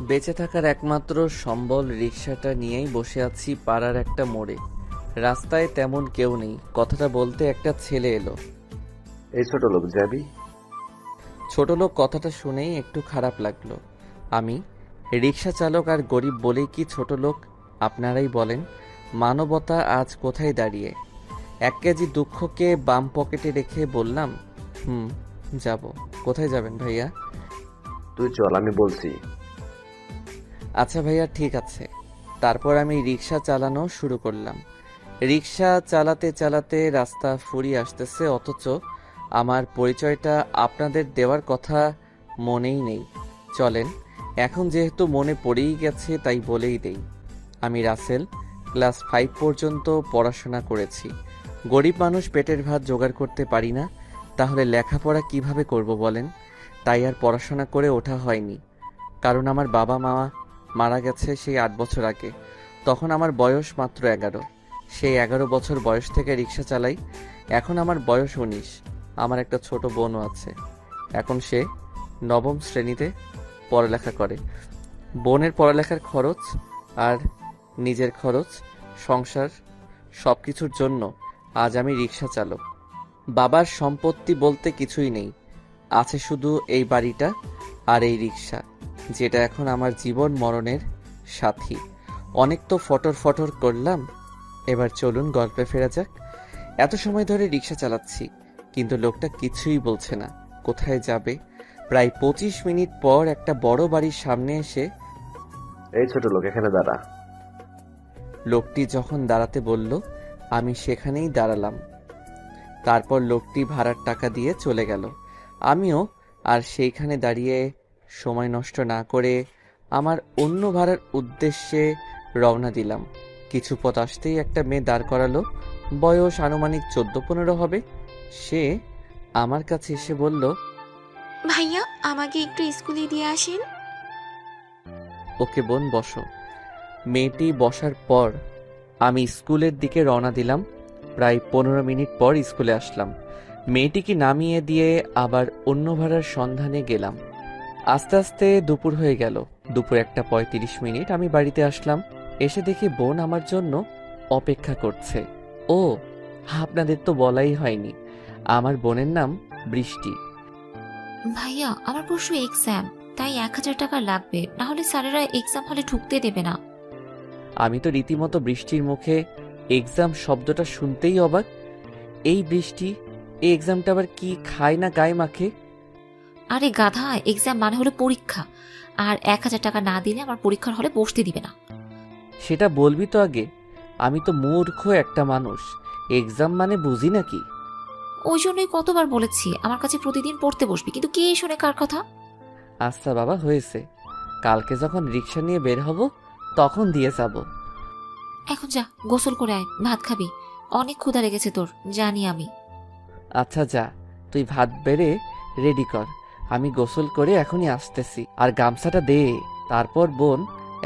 বেঁচে থাকার একমাত্র সম্বল রিকশাটা নিয়েই বসে আছি পাড়ার একটা মোড়ে। রাস্তায় তেমন কেউ নেই। কথাটা বলতে একটা ছেলে এলো। এই ছোট লোক যাবি? ছোট লোক কথাটা শুনেই একটু খারাপ লাগলো। আমি রিকশা চালক আর গরিব বলেই কি ছোট লোক? আপনারাই বলেন, মানবতা আজ কোথায় দাঁড়িয়ে? 1 কেজি দুঃখকে বাম পকেটে রেখে বললাম, যাব। কোথায় যাবেন ভাইয়া? তুই চল, আমি বলছি। আচ্ছা ভাইয়া, ঠিক আছে। তারপর আমি রিকশা চালানো শুরু করলাম। রিকশা চালাতে চালাতে রাস্তা ফুরিয়ে আসতেছে, অথচ আমার পরিচয়টা আপনাদের দেওয়ার কথা মনেই নেই। চলেন, এখন যেহেতু মনে পড়েই গেছে তাই বলেই দেই। আমি রাসেল, ক্লাস 5 পর্যন্ত পড়াশোনা করেছি। গরিব মানুষ, পেটের ভাত জোগাড় করতে পারি না, তাহলে লেখাপড়া কিভাবে করব বলেন? তাই আর পড়াশোনা করে ওঠা হয়নি। কারণ আমার বাবা মা মারা গেছে সেই 8 বছর আগে। তখন আমার বয়স মাত্র 11। সেই 11 বছর বয়স থেকে রিক্সা চালাই। এখন আমার বয়স 19। আমার একটা ছোট বোনও আছে। এখন সে 9ম শ্রেণীতে পড়ালেখা করে। বোনের পড়ালেখার খরচ আর নিজের খরচ, সংসার, সব কিছুর জন্য আজ আমি রিক্সা চালক। বাবার সম্পত্তি বলতে কিছুই নেই, আছে শুধু এই বাড়িটা আর এই রিক্সা, যেটা এখন আমার জীবন মরণের সাথী। অনেক তো ফটর ফটর করলাম, এবার চলুন গল্পে ফেরা যাক। এত সময় ধরে রিক্সা চালাচ্ছি, কিন্তু লোকটা কিছুই বলছে না কোথায় যাবে। প্রায় 25 মিনিট পর একটা বড় বাড়ির সামনে এসে, এই ছোট লোক, এখানে দাঁড়া। লোকটি যখন দাঁড়াতে বলল, আমি সেখানেই দাঁড়ালাম। তারপর লোকটি ভাড়ার টাকা দিয়ে চলে গেল। আমিও আর সেইখানে দাঁড়িয়ে সময় নষ্ট না করে আমার অন্য ভাড়ার উদ্দেশ্যে রওনা দিলাম। কিছু পথ আসতেই একটা মেয়ে দাঁড় করালো। বয়স আনুমানিক 14-15 হবে। সে আমার কাছে এসে বলল, ভাইয়া, আমাকে একটু স্কুলে দিয়ে আসেন। ওকে বোন, বসো। মেয়েটি বসার পর আমি স্কুলের দিকে রওনা দিলাম। প্রায় 15 মিনিট পর স্কুলে আসলাম। মেয়েটিকে নামিয়ে দিয়ে আবার অন্য ভাড়ার সন্ধানে গেলাম। আস্তে আস্তে দুপুর হয়ে গেল। দুপুর 1:35 আমি বাড়িতে আসলাম। এসে দেখি বোন আমার জন্য অপেক্ষা করছে। ও, আপনাদের তো বলাই হয়নি, আমার বোনের নাম বৃষ্টি। ভাইয়া, আমার পরশু এক্সাম, তাই 1000 টাকা লাগবে, না হলে স্যারেরা এক্সাম হলে ঢুকতে দেবে না। আমি তো রীতিমতো বৃষ্টির মুখে এক্সাম শব্দটা শুনতেই অবাক। এই বৃষ্টি, এই এক্সামটা আবার কি খায় না গায়ে মাখে? আরে গাধা, এক্সাম মানে হলো পরীক্ষা, আর 1000 টাকা না দিলে আমার পরীক্ষার হলে বসতে দিবে না। সেটা বলবি তো আগে। আমি তো মূর্খ একটা মানুষ, এক্সাম মানে বুঝি নাকি? ওই জন্যই কতবার বলেছি আমার কাছে প্রতিদিন পড়তে বসবি, কিন্তু কে শোনে কার কথা। আচ্ছা বাবা, হয়েছে। কালকে যখন রিক্সা নিয়ে বের হব তখন দিয়ে যাব। এখন যা, গোসল করে আয়, ভাত খাবি। অনেক ক্ষুধা লেগেছে তোর, জানি আমি। আচ্ছা যা, তুই ভাত বেড়ে রেডি কর, আমি গোসল করে এখনই আসতেছি। আর গামছাটা দে। তারপর বোন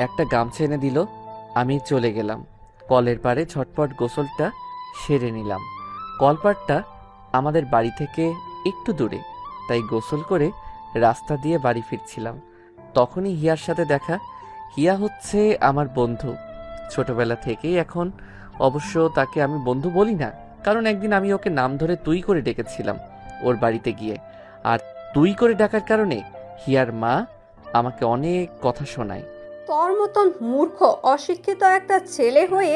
একটা গামছা এনে দিল। আমি চলে গেলাম কলের পাড়ে। ঝটপট গোসলটা সেরে নিলাম। কলপাড়টা আমাদের বাড়ি থেকে একটু দূরে, তাই গোসল করে রাস্তা দিয়ে বাড়ি ফিরছিলাম। তখনই হিয়ার সাথে দেখা। হিয়া হচ্ছে আমার বন্ধু ছোটবেলা থেকেই। এখন অবশ্য তাকে আমি বন্ধু বলি না, কারণ একদিন আমি ওকে নাম ধরে তুই করে ডেকেছিলাম ওর বাড়িতে গিয়ে। আর তুই করে ডাকার কারণে হিয়ার মা আমাকে অনেক কথা শোনায়। তোর মতন মূর্খ অশিক্ষিত একটা ছেলে হয়ে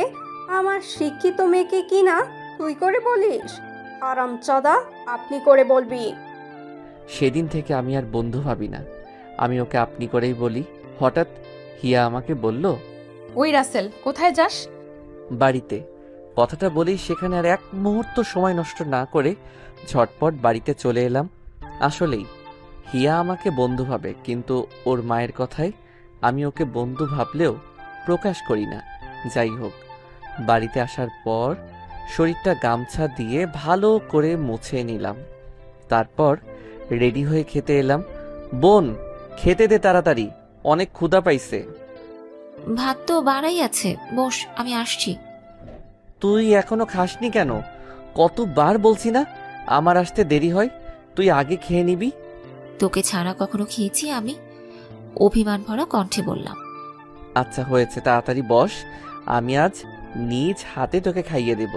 আমার শিক্ষিত মেয়েকে কি না তুই করে বলিস? হারামজাদা, আপনি করে বলবি। সেদিন থেকে আমি আর বন্ধু ভাবি না, আমি ওকে আপনি করেই বলি। হঠাৎ হিয়া আমাকে বলল, ওই রাসেল, কোথায় যাস? বাড়িতে। কথাটা বলেই সেখানে আর এক মুহূর্ত সময় নষ্ট না করে ঝটপট বাড়িতে চলে এলাম। আসলেই হিয়া আমাকে বন্ধু ভাবে, কিন্তু ওর মায়ের কথায় আমি ওকে বন্ধু ভাবলেও প্রকাশ করি না। যাই হোক, বাড়িতে আসার পর শরীরটা গামছা দিয়ে ভালো করে মুছে নিলাম। তারপর রেডি হয়ে খেতে এলাম। বোন, খেতে দে তাড়াতাড়ি, অনেক ক্ষুধা পাইছে। ভাত তো বাড়াই আছে, বস, আমি আসছি। তুই এখনো খাসনি কেন? কতবার বলছি না আমার আসতে দেরি হয়, তুই আগে খেয়ে নিবি। তোকে ছাড়া কখনো খেয়েছি আমি? অভিমান ভরা কণ্ঠে বললাম। আচ্ছা হয়েছে, তাড়াতাড়ি বস, আমি আজ নিজ হাতে তোকে খাইয়ে দেব।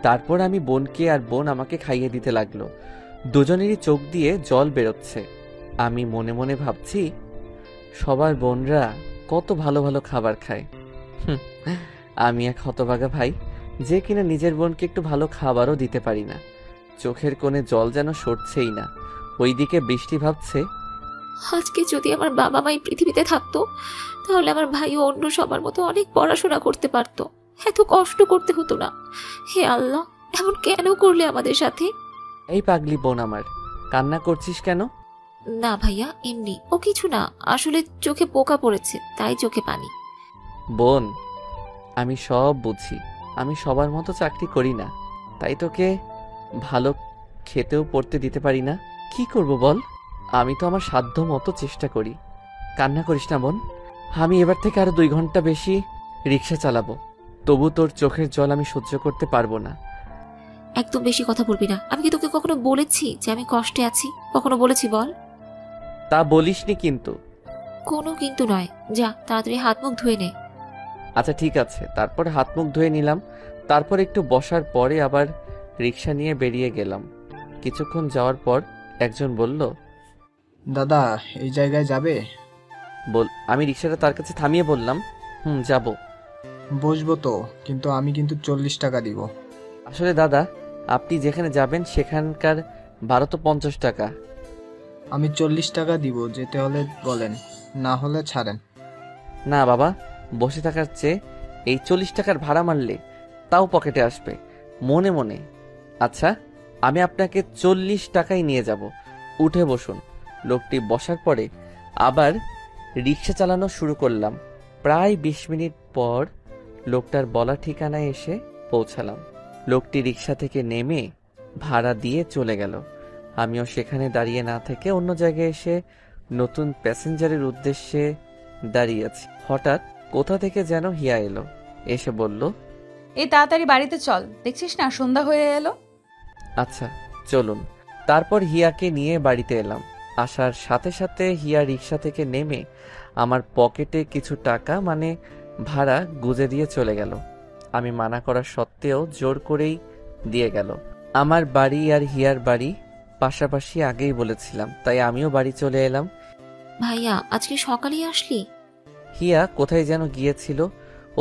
তারপর আমি বোনকে আর বোন আমাকে খাইয়ে দিতে লাগলো। দুজনেরই চোখ দিয়ে জল বেরোচ্ছে। আমি মনে মনে ভাবছি, সবার বোনরা কত ভালো ভালো খাবার খায়। হুঁ, আমি এক হতভাগা ভাই, যে কিনা নিজের বোনকে একটু ভালো খাবারও দিতে পারি না। চোখের কোণে জল যেন সরছেই না। ওইদিকে বৃষ্টি ভাবছে, আজকে যদি আমার বাবা মাই পৃথিবীতে থাকতো, তাহলে আমার ভাইও অন্য সবার মতো অনেক পড়াশোনা করতে পারতো, এত কষ্ট করতে হতো না। হে আল্লাহ, এমন কেন করলে আমাদের সাথে? এই পাগলি বোন আমার, কান্না করছিস কেন? না ভাইয়া, এমনি, ও কিছু না, আসলে চোখে পোকা পড়েছে, তাই চোখে পানি। বোন, আমি সব বুঝি। আমি সবার মতো চাকরি করি না, তাই তোকে ভালো খেতেও পড়তে দিতে পারি না। কি করব বল? আমি তো আমার সাধ্য মতো চেষ্টা করি। কান্না করিস না বোন, আমি এবার থেকে আরো 2 ঘন্টা বেশি রিক্সা চালাবো। তবু তোর চোখের জল আমি সহ্য করতে পারবো না। একদম বেশি কথা বলবি না। আমি কি তোকে কখনো বলেছি যে আমি কষ্টে আছি? কখনো বলেছি বল? তা বলিসনি কিন্তু। কোনো কিন্তু নয়, যা তাড়াতাড়ি হাত মুখ ধুয়ে নে। আচ্ছা ঠিক আছে। তারপর হাত মুখ ধুয়ে নিলাম। তারপর একটু বসার পরে আবার রিক্সা নিয়ে বেরিয়ে গেলাম। কিছুক্ষণ যাওয়ার পর একজন বলল, দাদা এই জায়গায় যাবে? আমি রিক্সাটা তার কাছে থামিয়ে বললাম, যাব। বসবো তো, কিন্তু আমি কিন্তু 40 টাকা দিব। আসলে দাদা, আপনি যেখানে যাবেন সেখানকার ভাড়া তো 50 টাকা। আমি 40 টাকা দিব, যেতে হলে বলেন, না হলে ছাড়েন। না বাবা, বসে থাকার চেয়ে এই 40 টাকার ভাড়া মারলে তাও পকেটে আসবে মনে মনে। আচ্ছা, আমি আপনাকে 40 টাকাই নিয়ে যাব, উঠে বসুন। লোকটি বসার পরে আবার রিক্সা চালানো শুরু করলাম। প্রায় 20 মিনিট পর লোকটার বলা ঠিকানায় এসে পৌঁছালাম। লোকটি রিক্সা থেকে নেমে ভাড়া দিয়ে চলে গেল। আমিও সেখানে দাঁড়িয়ে না থেকে অন্য জায়গায় এসে নতুন প্যাসেঞ্জারের উদ্দেশ্যে দাঁড়িয়ে আছি। হঠাৎ কোথা থেকে যেন হিয়া এলো, এসে বলল, এই তাড়াতাড়ি বাড়িতে চল, দেখছিস না সন্ধ্যা হয়ে এলো। আচ্ছা চলুন। তারপর হিয়াকে নিয়ে বাড়িতে এলাম। আসার সাথে সাথে হিয়া রিক্সা থেকে নেমে আমার পকেটে কিছু টাকা মানে ভাড়া গুজে দিয়ে চলে গেল। আমি মানা করা সত্ত্বেও জোর করেই দিয়ে গেল। আমার বাড়ি আর হিয়ার বাড়ি পাশাপাশি, আগেই বলেছিলাম, তাই আমিও বাড়ি চলে এলাম। ভাইয়া আজকে সকালেই আসলি? হিয়া কোথায় যেন গিয়েছিল,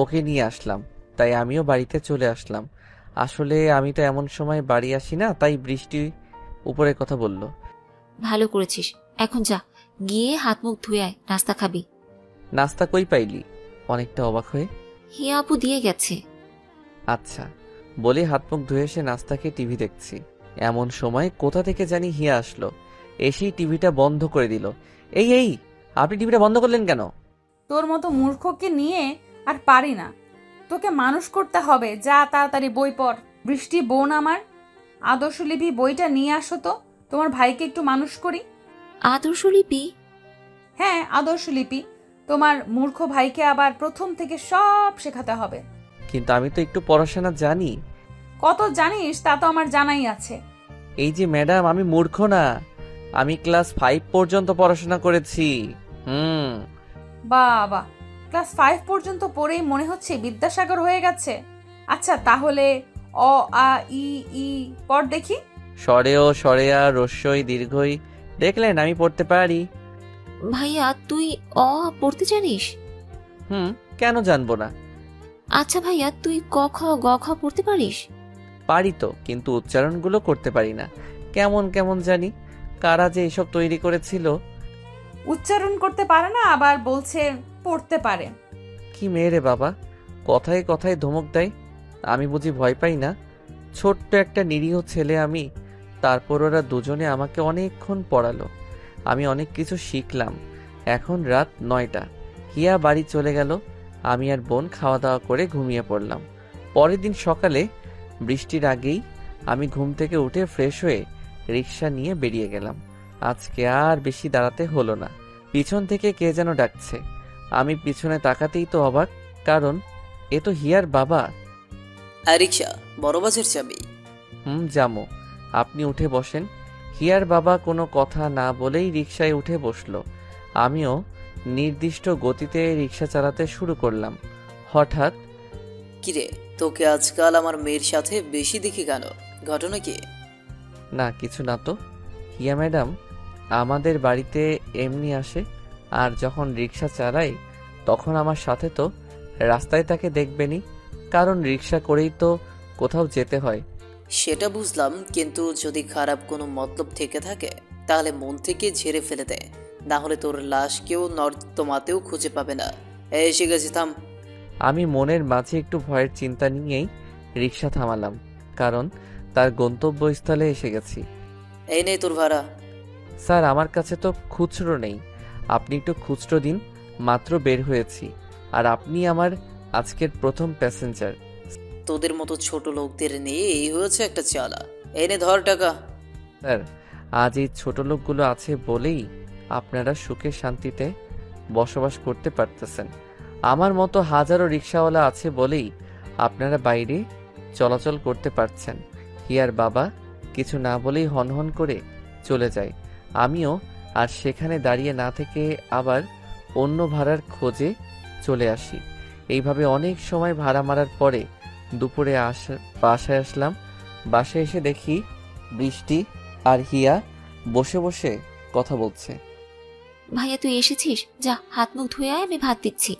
ওকে নিয়ে আসলাম, তাই আমিও বাড়িতে চলে আসলাম। আসলে আমি তো এমন সময় বাড়ি আসি না, তাই বৃষ্টি উপরে কথা বলল। ভালো করেছিস, এখন যা, গিয়ে হাত মুখ ধুয়ে আয়, নাস্তা খাবি। নাস্তা কই পাইলি? অনেকটা অবাক হয়ে। হিয়া আপু দিয়ে গেছে। আচ্ছা বলে হাত মুখ ধুয়ে এসে নাস্তা খেয়ে টিভি দেখছি। এমন সময় কোথা থেকে জানি হিয়া আসলো, এসেই টিভিটা বন্ধ করে দিল। এই এই, আপনি টিভিটা বন্ধ করলেন কেন? তোর মতো মূর্খকে নিয়ে আর পারি না, তোকে মানুষ করতে হবে। যা তাড়াতাড়ি বই পড়। বৃষ্টি বোন আমার, আদর্শলিপি বইটা নিয়ে আসো তো, তোমার ভাইকে একটু মানুষ করি। আদর্শলিপি? হ্যাঁ আদর্শলিপি, তোমার মূর্খ ভাইকে আবার প্রথম থেকে সব শেখাতে হবে। কিন্তু আমি তো একটু পড়াশোনা জানি। কত জানিস তা তো আমার জানাই আছে। এই যে ম্যাডাম, আমি মূর্খ না, আমি ক্লাস 5 পর্যন্ত পড়াশোনা করেছি। বাবা, ক্লাস 5 পর্যন্ত পড়েই মনে হচ্ছে বিদ্যাসাগর হয়ে গেছে। আচ্ছা তাহলে অ আ ই ই পড় দেখি। স্বরেও স্বরেয়া রস্যই দীর্ঘই, দেখলেন আমি পড়তে পারি। ভাইয়া তুই অ পড়তে জানিস? কেন জানবো না? আচ্ছা ভাইয়া তুই ক খ গ খ পড়তে পারিস? পারি তো, কিন্তু উচ্চারণগুলো করতে পারি না। কেমন কেমন জানি। কারা যে এসব তৈরি করেছিল। উচ্চারণ করতে পারে না, আবার বলছে পড়তে পারে। কি মেয়ে রে বাবা, কথায় কথায় ধমক দেয়। আমি বুঝি ভয় পাই না? ছোট্ট একটা নিরীহ ছেলে আমি। তারপর ওরা দুজনে আমাকে অনেকক্ষণ পড়ালো, আমি অনেক কিছু শিখলাম। এখন রাত 9টা। হিয়া বাড়ি চলে গেল। আমি আর বোন খাওয়া দাওয়া করে ঘুমিয়ে পড়লাম। পরের দিন সকালে বৃষ্টির আগেই আমি ঘুম থেকে উঠে ফ্রেশ হয়ে রিক্সা নিয়ে বেরিয়ে গেলাম। আজকে আর বেশি দাঁড়াতে হলো না। পিছন থেকে কে যেন ডাকছে। আমি পিছনে তাকাতেই তো অবাক, কারণ এ তো হিয়ার বাবা। রিক্সা বড় বাজার চাবি। জামো, আপনি উঠে বসেন। হিয়ার বাবা কোনো কথা না বলেই রিকশায় উঠে বসলো। আমিও নির্দিষ্ট গতিতে রিকশা চালাতে শুরু করলাম। হঠাৎ, কিরে, তোকে আজকাল আমার মেয়ের সাথে বেশি দেখি কেন? ঘটনা কি? না কিছু না তো। হিয়া ম্যাডাম আমাদের বাড়িতে এমনি আসে, আর যখন রিকশা চালাই তখন আমার সাথে, তো রাস্তায় তাকে দেখবেনই, কারণ রিকশা করেই তো কোথাও যেতে হয়। সেটা বুঝলাম, কিন্তু যদি খারাপ কোনো মতলব থেকে থাকে তাহলে মন থেকে ঝেড়ে ফেলে দে, না হলে তোর লাশ কেউ নর্দমাতেও খুঁজে পাবে না। এসে গেছি, থাম। আমি মনের মাঝে একটু ভয়ের চিন্তা নিয়েই রিকশা থামালাম, কারণ তার গন্তব্যস্থলে এসে গেছি। এই নে তোর ভাড়া। স্যার আমার কাছে তো খুচরো নেই, আপনি একটু খুচরো দিন, মাত্র বের হয়েছি, আর আপনি আমার আজকের প্রথম প্যাসেঞ্জার। তোদের মতো ছোট লোকদের নিয়ে এই হয়েছে একটা চালা। এই নে ধর টাকা। স্যার আজ এই ছোট লোকগুলো আছে বলেই আপনারা সুখে শান্তিতে বসবাস করতে পারতেছেন। আমার মতো হাজারো রিক্সাওয়ালা আছে বলেই আপনারা বাইরে চলাচল করতে পারছেন। হিয়ার বাবা কিছু না বলেই হনহন করে চলে যায়। আমিও আর সেখানে দাঁড়িয়ে না থেকে আবার অন্য ভাড়ার খোঁজে চলে আসি। এইভাবে অনেক সময় ভাড়া মারার পরে দুপুরে বাসায় আসলাম। বাসায় এসে দেখি বৃষ্টি আর হিয়া বসে বসে কথা বলছে। ভাইয়া তুই এসেছিস, যা হাত মুখ ধুয়ে আয়, আমি ভাত দিচ্ছি।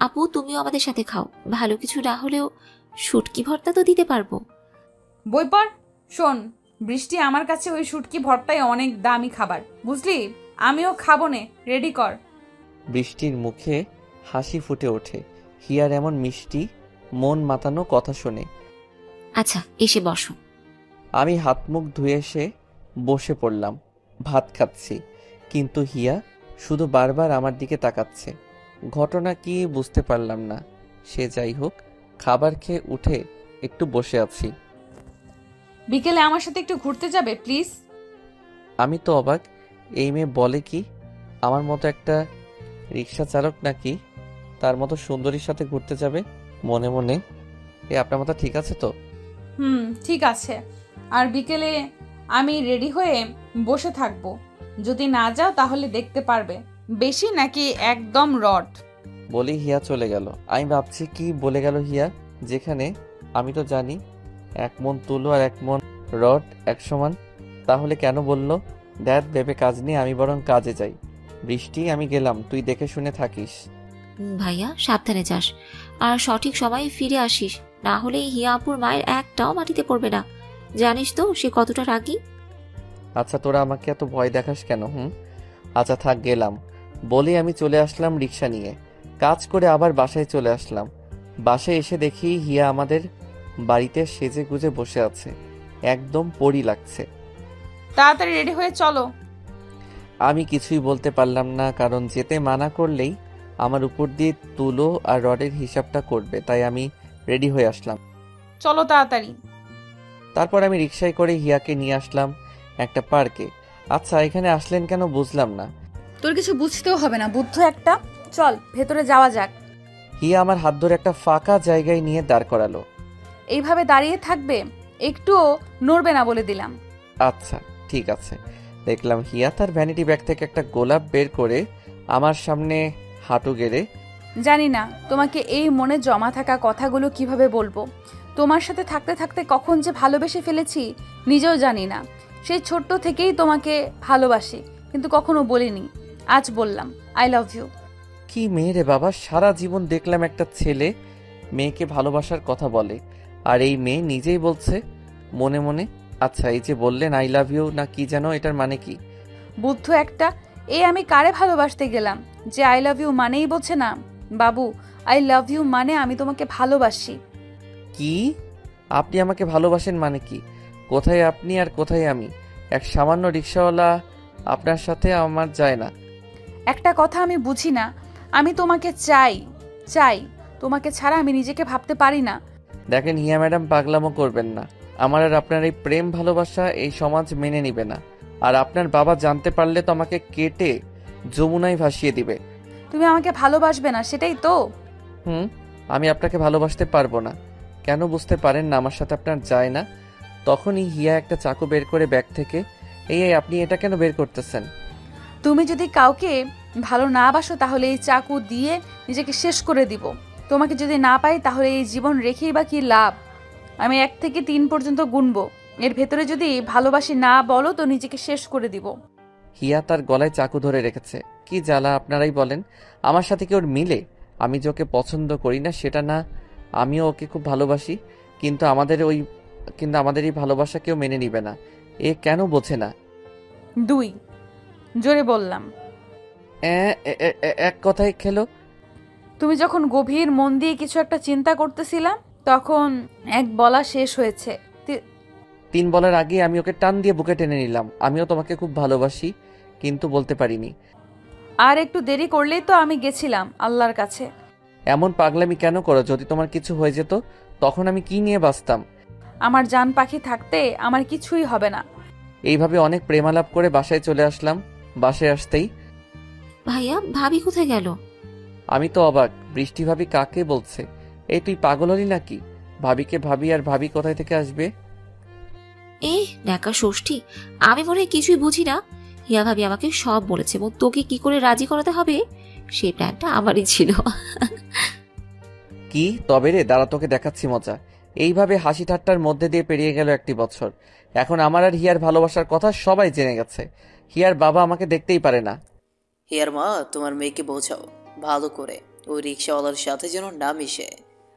আপু তুমিও আমাদের সাথে খাও, ভালো কিছু না হলেও শুটকি ভর্তা তো দিতে পারবো। বই পড়। শোন বৃষ্টি, আমার কাছে ওই শুটকি ভর্তাই অনেক দামি খাবার, বুঝলি? আমিও খাবো নে, রেডি কর। বৃষ্টির মুখে হাসি ফুটে ওঠে হিয়ার এমন মিষ্টি মন মাতানো কথা শুনে। আচ্ছা এসে বসো। আমি হাত মুখ ধুয়ে এসে বসে পড়লাম, ভাত খাচ্ছি, কিন্তু হিয়া শুধু বারবার আমার দিকে তাকাচ্ছে। ঘটনা কি বুঝতে পারলাম না। সে যাই হোক, খাবার খেয়ে উঠে একটু বসে আছি। বিকেলে আমার সাথে একটু ঘুরতে যাবে প্লিজ? আমি তো অবাক, এই মেয়ে বলে কি? আমার মতো একটা রিক্সা চালক নাকি তার মতো সুন্দরীর সাথে ঘুরতে যাবে? মনে মনে আপনার মতো ঠিক আছে তো? ঠিক আছে। আর বিকেলে আমি রেডি হয়ে বসে থাকবো, যদি না যাও তাহলে দেখতে পারবে বেশি নাকি একদম রড। বলি হিয়া চলে গেল। আমি ভাবছি কি বলে গেল হিয়া, যেখানে আমি তো জানি 1 মন তুলো আর 1 মন রড এক সমান। তাহলে কেন বললো? দ্যাট ভেবে কাজ নিয়ে আমি বরং কাজে যাই। বৃষ্টি আমি গেলাম, তুই দেখে শুনে থাকিস। ভাইয়া সাবধানে যাস, আর সঠিক সময়ে ফিরে আসিস, না হলে হিয়া আপুর মায়ের একটাও মাটিতে পড়বে না। জানিস তো সে কতটা রাগী। আচ্ছা তোরা আমাকে এত ভয় দেখাস কেন? আচ্ছা থাক, গেলাম বলেই আমি চলে আসলাম রিক্সা নিয়ে। কাজ করে আবার বাসায় চলে আসলাম। বাসায় এসে দেখি হিয়া আমাদের বাড়িতে সেজে গুজে বসে আছে, একদম পরী লাগছে। তাড়াতাড়ি রেডি হয়ে চলো। আমি কিছুই বলতে পারলাম না, কারণ যেতে মানা করলেই আমার উপর দিয়ে তুলো আর রডের হিসাবটা করবে, তাই আমি রেডি হয়ে আসলাম। চলো তাড়াতাড়ি। তারপর আমি রিক্সায় করে হিয়াকে নিয়ে আসলাম একটা পার্কে। আচ্ছা এখানে আসলেন কেন বুঝলাম না। তোর কিছু বুঝতেও হবে না, বুদ্ধ একটা। চল ভেতরে যাওয়া যাক। হিয়া আমার হাত ধরে একটা ফাঁকা জায়গায় নিয়ে দাঁড় করালো। এইভাবে দাঁড়িয়ে থাকবে, একটুও নড়বে না বলে দিলাম। আচ্ছা ঠিক আছে। দেখলাম হিয়া তার ভ্যানিটি ব্যাগ থেকে একটা গোলাপ বের করে আমার সামনে হাঁটু গেড়ে। জানি না তোমাকে এই মনে জমা থাকা কথাগুলো কিভাবে বলবো। তোমার সাথে থাকতে থাকতে কখন যে ভালোবেসে ফেলেছি নিজেও জানি না। সেই ছোট্ট থেকেই তোমাকে ভালোবাসি, কিন্তু কখনো বলিনি। আজ বললাম আই লাভ ইউ। কি মেয়ে রে বাবা, সারা জীবন দেখলাম একটা ছেলে মেয়েকে ভালোবাসার কথা বলে, আর এই মেয়ে নিজেই বলছে মনে মনে। আচ্ছা এই যে বললেন আই লাভ ইউ না কি যেন, এটার মানে কি? বুদ্ধ একটা, আমি কারে ভালোবাসতে গেলাম যে আই লাভ ইউ মানেই বোঝে না? বাবু, আই লাভ ইউ মানে আমি তোমাকে ভালোবাসি। কি? আপনি আমাকে ভালোবাসেন মানে কি? কোথায় আপনি আর কোথায় আমি? এক সামান্য রিক্সাওয়ালা আপনার সাথে আমার যায় না। একটা কথা আমি বুঝি না, আমি তোমাকে চাই চাই, তোমাকে ছাড়া আমি নিজেকে ভাবতে পারি না। দেখেন হিয়া ম্যাডাম, পাগলামো করবেন না। আমার আর আপনার এই প্রেম ভালোবাসা এই সমাজ মেনে নিবে না, আর আপনার বাবা জানতে পারলে তো আমাকে কেটে যমুনায় ভাসিয়ে দিবে। তুমি আমাকে ভালোবাসবে না সেটাই তো? আমি আপনাকে ভালোবাসতে পারবো না। কেন বুঝতে পারেন না আমার সাথে আপনার যায় না? তখনই হিয়া একটা চাকু বের করে ব্যাগ থেকে এই আপনি এটা কেন বের করতেছেন? তুমি যদি কাউকে ভালো না বাসো তাহলে এই চাকু দিয়ে নিজেকে শেষ করে দিব। তোমাকে যদি না পাই তাহলে এই জীবন রেখেই বা কি লাভ? আমি 1 থেকে 3 পর্যন্ত গুনবো, এর ভেতরে যদি ভালোবাসি না বলো তো নিজেকে শেষ করে দিব। হিয়া তার গলায় চাকু ধরে রেখেছে। কি জ্বালা, আপনারাই বলেন। আমার সাথে কি ওর মিলে? আমি যে ওকে পছন্দ করি না সেটা না, আমিও ওকে খুব ভালোবাসি, কিন্তু আমাদের এই ভালোবাসা কেউ মেনে নিবে না। এ কেন বোঝে না? 2 জোরে বললাম। এক কথায় খেলো। তুমি যখন গভীর মন দিয়ে কিছু একটা চিন্তা করতেছিলাম তখন 1 বলা শেষ হয়েছে। 3 বলার আগে আমি ওকে টান দিয়ে বুকে টেনে নিলাম। আমিও তোমাকে খুব ভালোবাসি, কিন্তু বলতে পারিনি। আর একটু দেরি করলেই তো আমি গেছিলাম আল্লাহর কাছে। এমন পাগলামি কেন করো? যদি তোমার কিছু হয়ে যেত তখন আমি কি নিয়ে বাঁচতাম? আমার জান পাখি থাকতে আমার কিছুই হবে না। এইভাবে অনেক প্রেমালাপ করে বাসায় চলে আসলাম। বাসায় আসতেই ভাইয়া, ভাবি কোথায় গেল? আমি তো অবাক। বৃষ্টি ভাবি কাকে বলছে? এই তুই পাগল হলি নাকি? ভাবিকে ভাবি আর ভাবি কোথায় থেকে আসবে? ন্যাকা ষষ্ঠী, আমি মনে হয় কিছুই বুঝি না। হিয়া ভাবি আমাকে সব বলেছে এবং তোকে কি করে রাজি করাতে হবে সেই প্ল্যানটা আমারই ছিল। কি তবে রে, দাঁড়া তোকে দেখাচ্ছি মজা। এইভাবে হাসি ঠাট্টার মধ্যে দিয়ে পেরিয়ে গেল 1 বছর। এখন আমার আর হিয়ার ভালোবাসার কথা সবাই জেনে গেছে। হিয়ার বাবা আমাকে দেখতেই পারে না। হিয়ার মা, তোমার মেয়েকে বোঝাও ভালো করে, ওই রিক্সাওয়ালার সাথে যেন না মিশে।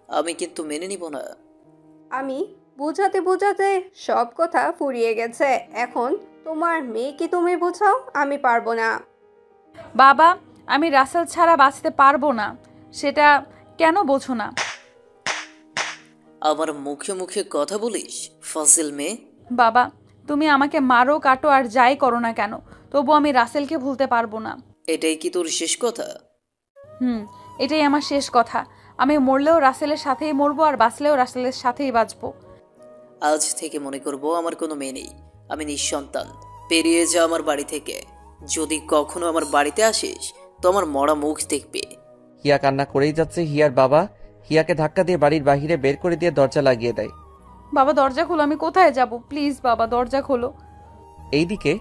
আমি কিন্তু মেনে নিব না। আমি বোঝাতে বোঝাতে সব কথা ফুরিয়ে গেছে। এখন তোমার মেয়েকে তুমি বোঝাও, আমি পারবো না। বাবা, আমি রাসেল ছাড়া বাঁচতে পারবো না, সেটা কেন বোঝো না? আমার মুখে মুখে কথা বলিস ফাজিল মেয়ে। বাবা, তুমি আমাকে মারো কাটো আর যাই করো না কেন, তবু আমি রাসেলকে ভুলতে পারবো না। এটাই কি তোর শেষ কথা? এটাই আমার শেষ কথা। আমি মরলেও রাসেলের সাথেই মরবো আর বাঁচলেও রাসেলের সাথেই বাঁচবো। আজ থেকে মনে করব আমার কোনো মেয়ে নেই, আমি নিঃসন্তান। পেরিয়ে যা আমার বাড়ি থেকে। যদি কখনো আমার বাড়িতে আসিস তো আমার মরা মুখ দেখবে। হিয়া কান্না করেই যাচ্ছে। হিয়ার বাবা হিয়াকে ধাক্কা দিয়ে বাড়ির বাহিরে বের করে দিয়ে দরজা লাগিয়ে দেয়। বাবা দরজা খোলো, আমি কোথায় যাব? প্লিজ বাবা দরজা খোলো। এইদিকে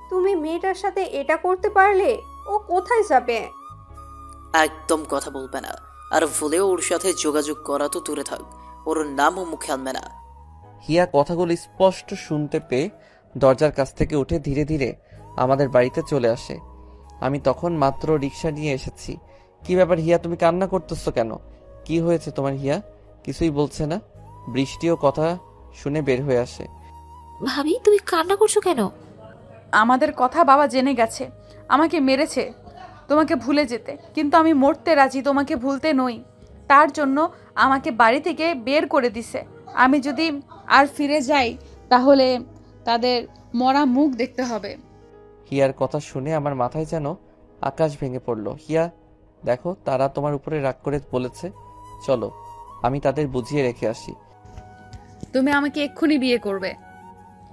তুমি মেয়েটার সাথে এটা করতে পারলে, ও কোথায় যাবে? একদম কথা বলবে না, আর ভুলেও ওর সাথে যোগাযোগ করা তো দূরে থাক, ওর নামও মুখে আনবে না। হিয়া কথাগুলো স্পষ্ট শুনতে পেয়ে দরজার কাছ থেকে উঠে ধীরে ধীরে আমাদের বাড়িতে চলে আসে। আমি তখন মাত্র রিক্সা নিয়ে এসেছি। কি ব্যাপার হিয়া, তুমি কান্না করতেছো কেন? কি হয়েছে তোমার হিয়া? কিছুই বলছে না। বৃষ্টিও কথা শুনে বের হয়ে আসে। ভাবি, তুমি কান্না করছো কেন? আমাদের কথা বাবা জেনে গেছে। আমাকে মেরেছে তোমাকে ভুলে যেতে, কিন্তু আমি মরতে রাজি, তোমাকে ভুলতে নই। তার জন্য আমাকে বাড়ি থেকে বের করে দিছে। আমি যদি আর ফিরে যাই তাহলে তাদের মরা মুখ দেখতে হবে। হিয়ার কথা শুনে আমার মাথায় যেন আকাশ ভেঙে পড়ল। হিয়া দেখো, তারা তোমার উপরে রাগ করে বলেছে, চলো আমি তাদের বুঝিয়ে রেখে আসি। তুমি আমাকে এক্ষুনি বিয়ে করবে?